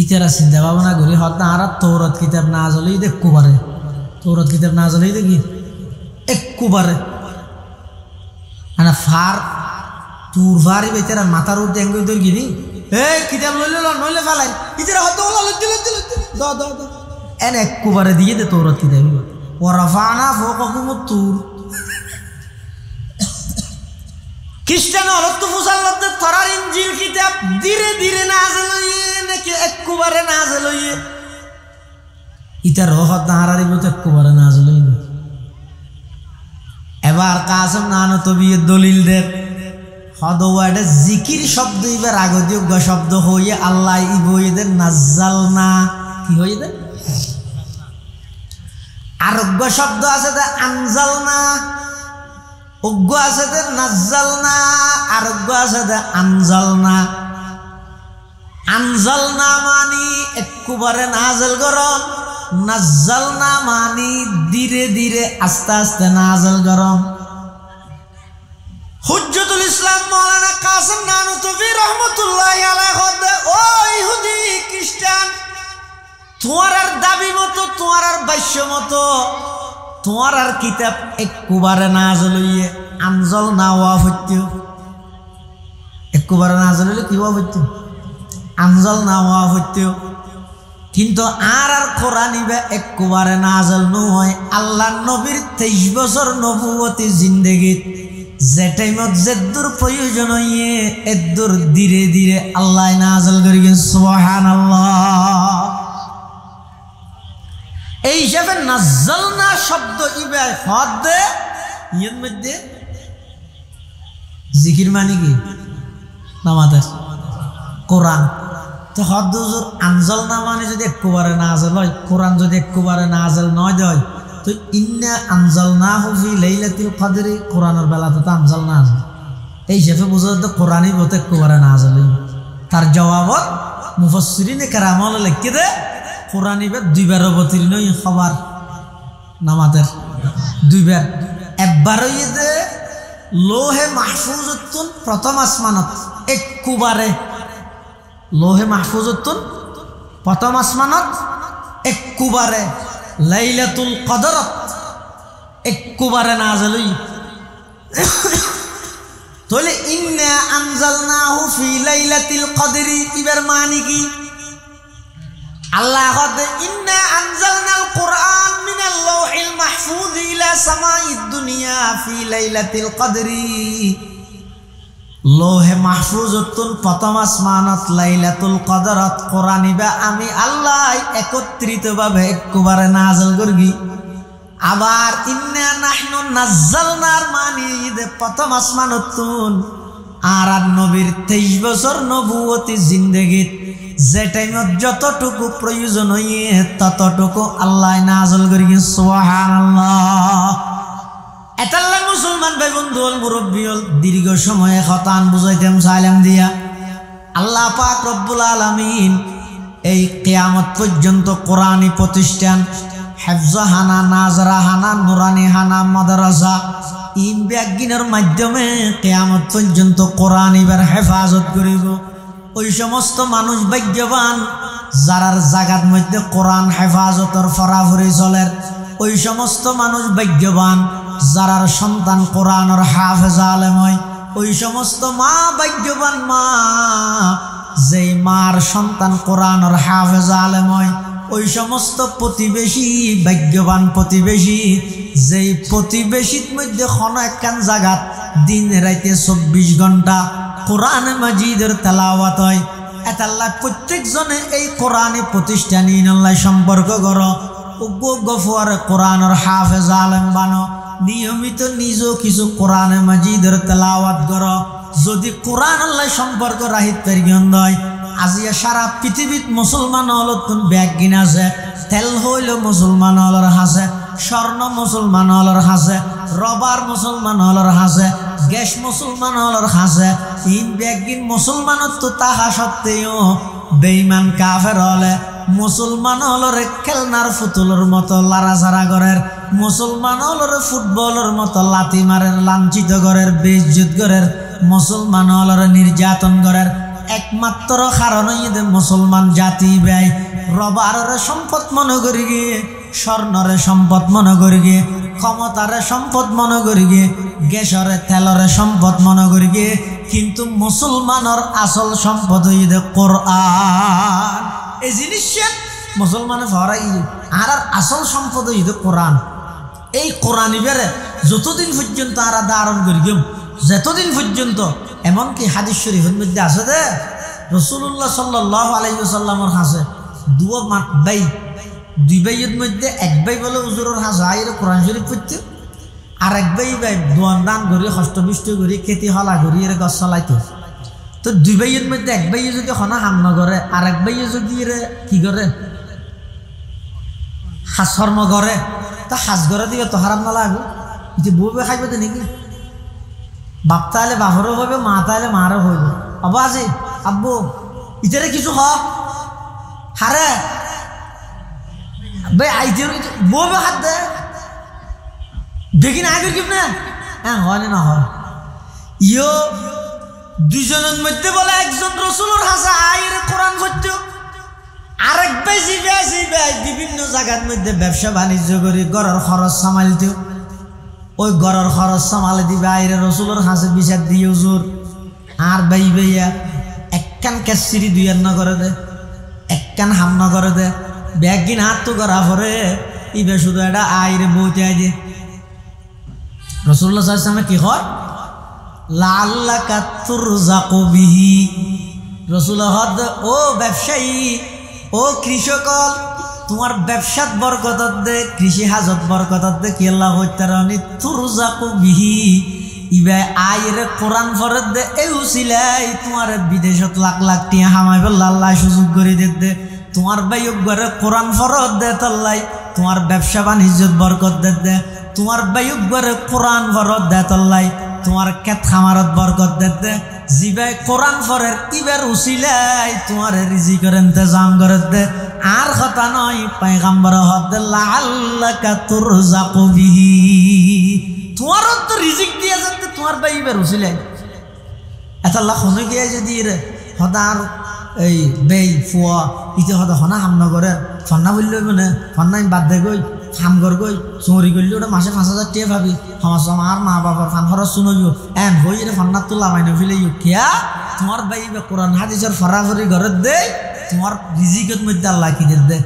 ইতারা চিন্তা ভাবনা করি হয়তো আর তৌরাত কিতাব নাযিল হইয়ে একবারে তৌরাত কিতাব নাযিল হইয়ে দেখি একবারে আনা ফার তুর ফারি বেচারা মাথার উঠে এঙ্গি দর গিনি এই কিতাব লইল নইলে ফালাই ইতারা হয়তো ওলা লজ্জি দ দ দ এন একবারে দিয়ে দে তৌরাত কিতাব ওয়ারাফানা ফাওকাকুমুত তুর খ্রিস্টান হলত মুসাল্লাতে তরার ইনজিল কিতাব ধীরে ধীরে নাযিল হইয়ে নাকি একবারে নাযিল হইয়ে ইতার রহত নাহারারি বলতে একবারে নাযিল হইয়ে এবার কাসেম নানতবী দলিল দেব হদওয়াডে জিকির শব্দ এবার আগযোগ্য শব্দ হইয়ে আল্লাহ ইবইদের নাযালনা কি হইয়ে দে আরোগ্য শব্দ আছে দে আনজালনা অজ্ঞ আছে দে নাযালনা আরোগ্য আছে দে আনজালনা আনজালনা মানি একবারে নাযিল গরম নাযালনা মানি ধীরে ধীরে আস্তে আস্তে নাযিল গরম হুজ্জতুল ইসলাম মাওলানা কাসেম নানতবী রহমতুল্লাহি আলাইহি ও ইহুদি খ্রিস্টান তোমার আর দাবি মতো, তোমার আর বাস্য মতো, তোমার আর কিতাব একবারে নাজল হইয়ে আনজল না হওয়া হইতে, একবারে নাজল হইলে কি হওয়া হইতে, আনজল না হওয়া হইতে। কিন্তু আর কোরআন ইবা একবারে নাজল নয়। আল্লাহ নবীর 23 বছর নবুয়তি জিন্দেগিত যে টাইমত যেদুর প্রয়োজন হইয়ে এদুর ধীরে ধীরে আল্লাহ নাজল করি। সুবহানাল্লাহ। এই হিসাবে নাজ্জালনা শব্দ ইবা হদ ইয়ের মধ্যে জিকির মানে কি নামাজ কোরআন। তো হদ হুজুর আনজালনা মানে যদি একবারে নাজল হয়, কোরআন যদি একবারে নাজল নয় দেয়, তো ইন্না আনজালনাহু ফি লাইলাতিল কদরি কোরআনের বেলাতে তো আনজালনা আছে। এই হিসাবে বুঝা তো কোরআনই বলতে একবারে নাজল হই। তার জবাবত মুফাসসিরিনে কেরামল লিখে দে কোরআন ইবে দুইবার অবতীর্ণ খবর নামাজের দুইবার। একবার হইয়ে দে লোহে মাহফুজতুন প্রথম আসমানত একবারে, লোহে মাহফুজতুন প্রথম আসমানত একবারে, লাইলাতুল কদরত একবারে নাযিল হই। তাহলে ইন্না আনজালনাহু ফি লাইলাতিল কদরি ইবার মানে কি? আল্লাহ কয় ইন্না আনজালনাল কুরআন মিনাল লাওহিল মাহফুজ ইলা সামাইদ দুনিয়া ফি লাইলাতিল কদরি। লোহে মাহফুজতুন প্রথম আসমানত লাইলাতুল কদরত কোরআন ইবা আমি আল্লাহ একত্রিতভাবে একবারে নাযিল করগি। আবার ইন্না নাহনু নাজ্জালনার মানে যে প্রথম আসমানতুন আর নবীর 23 বছর নবুয়তি জিন্দেগিত যে টাইমত যতটুকু প্রয়োজন হইয়ে ততটুকু আল্লাহ নাযিল করগি। সুবহানাল্লাহ। এতাল্লাহ মুসলমান ভাই বন্ধু হল মুরব্বী হল দীর্ঘ সময়ে খতান বুঝাইতাম সালাম দিয়া আল্লাহ পাক রব্বুল আলামিন এই কিয়ামত পর্যন্ত কোরআনী প্রতিষ্ঠান হেফজহানা, নাজরাহানা, নুরানিহানা, মাদ্রাসা ইন ব্যাগিনের মাধ্যমে কিয়ামত পর্যন্ত কোরআন এবার হেফাজত করিব। ওই সমস্ত মানুষ ভাগ্যবান যারার জাগাত মধ্যে কোরআন হেফাজতর ফরাফরি চলের। ওই সমস্ত মানুষ ভাগ্যবান যারার সন্তান কোরআনের হাফেজ আলেম হয়। ওই সমস্ত মা ভাগ্যবান মা যেই মার সন্তান কোরআনের হাফেজ আলেম হয়। ওই সমস্ত প্রতিবেশী ভাগ্যবান প্রতিবেশী যেই প্রতিবেশীর মধ্যে কোনো একখান জাগাত দিন রাইতে 24 ঘন্টা কোরআন মাজিদের তেলাওয়াত হয়। এতাল্লাহ প্রত্যেকজনে এই কোরআনী প্রতিষ্ঠান ইনাল্লাহ সম্পর্ক করো, গফুয়ারে কোরআনের হাফেজ আলেম বানো, নিয়মিত নিজেও কিছু কোরআনে মাজিদের তেলাওয়াত করো। যদি কোরআন আল্লাহ সম্পর্ক রাহিত পেরিয়ন হয় আজিয়া সারা পৃথিবীত মুসলমান হলতুন ব্যাগ গিন আছে, তেল হইল মুসলমান হলর হাসে, স্বর্ণ মুসলমান হলর হাসে, রবার মুসলমান হলর হাসে, গ্যাস মুসলমান হলর হাসে। ইন ব্যাগ গিন মুসলমানত তো তাহা সত্ত্বেও বেঈমান কাফের হলে মুসলমান হলরে খেলনার ফুতুলের মতো লাড়াছাড়া করের, মুসলমান হলরে ফুটবলের মতো লাথি মারের, লাঞ্ছিত করের, বেইজ্জত করের, মুসলমান হলরে নির্যাতন করের। একমাত্র কারণ হইতে মুসলমান জাতি ব্যয় রবারের সম্পদ মনে করি গিয়ে, স্বর্ণরে সম্পদ মনে করি গিয়ে, ক্ষমতারে সম্পদ মনে করি গিয়ে, গ্যাসরে তেলরে সম্পদ মনে করি গিয়ে। কিন্তু মুসলমানের আসল সম্পদ হইতে কোরআন। এই জিনিসটা মুসলমানের ভরাই আর আসল সম্পদ হইতে কোরআন। এই কোরআন ইবারে যতদিন পর্যন্ত আর ধারণ করি গেম, যতদিন পর্যন্ত এমনকি হাদিস শরীফের মধ্যে আছে দে রাসূলুল্লাহ সাল্লাল্লাহু আলাইহি ওয়াসাল্লামের হাসে দুই ভাইয়ের মধ্যে এক ভাই বলে হুজুরের হাসে আইরে কোরআন শরীফ পড়তে, আর এক ভাই দোয়ান দান করি হস্তবিষ্ট করি খেতি হলা করি এর গছ চালাইতো। তো দুই ভাইয়ের মধ্যে এক ভাইয়ে যদি হনা হাম নগরে আর এক ভাইয়ে যদি এর কি করে হাসর্ম করে, তা হাস ঘরে দিবে তো হারাম না লাগবে। যে বউ খাইবে তো নাকি বাপ তাহলে বাপরও হইবে, মা তাহলে মারও হইবে। আব্বা আজি আব্বু ইতারে কিছু হারে ভাই আইতে বউ হাত দে দেখি না আগে কিপ না হ্যাঁ হয় না হয়। ইয়ো দুজনের মধ্যে বলে একজন রসুলের হাসা আইরে কোরআন পড়তো, আরেক বেশি বেশি বিভিন্ন জায়গার মধ্যে ব্যবসা বাণিজ্য করি গড়ের খরচ সামালতেও ওই গড়ের খরচ সামালে দিবে আইরে রসুলের হাসে বিচার দিয়ে জোর আর বাই বাইয়া একখান কেসিরি দুইয়ার না করে দে একখান হাম না করে দে ব্যাগিন হাত তো করা পরে ইবে শুধু এটা আইরে বইতে আইজে রসুল্লাহ সাল্লামে কি হয় লাল্লাকা তুরজাকু বিহি রসুল্লাহ হদ ও ব্যবসায়ী ও কৃষকল তোমার ব্যবসাত বরকত দে কৃষি হাজত বরকত দে কি আল্লাহ হইতারানি তুরজাকু বিহি ইবে আইরে কোরআন ফরত দে এই উসিলাই তোমার বিদেশত লাখ লাখ টিয়া হামাইবে আল্লাহ সুযোগ করে দে তোমার ভাই ঘরে কোরআন ফরত দে তল্লাই তোমার ব্যবসা বাণিজ্যত বরকত দে তোমার ভাই ঘরে কোরআন ফরত দে তল্লাই তোমার ক্ষেত খামারত বরকত দে জিবাই কোরআন ফরের ইবার উসিলাই তোমার রিজিকের ইন্তজাম করে দে আর কথা নয় পয়গম্বর হদ লাল্লাকা তুরজাকু বিহি তোমার তো রিজিক দিয়ে যাতে তোমার ভাই ইবার উসিলাই এত আল্লাহ হনে গিয়ে যদি রে হদার এই বেই ফুয়া ইতে হদা হনা হাম নগরের ফন্না বললে মানে ফন্না বাদ দে গই হাম কর গই চুরি করলে ওটা মাসে 5,000 টাকা পাবি সমাজ আমার মা বাবার ফান খরচ শুনবি এন হই রে ফন্না তো লামাই না ফেলে কিয়া তোমার ভাই কোরআন হাদিসের ফরাফরি ঘরের দে তোমার রিজিকের মধ্যে আল্লাহ কি দে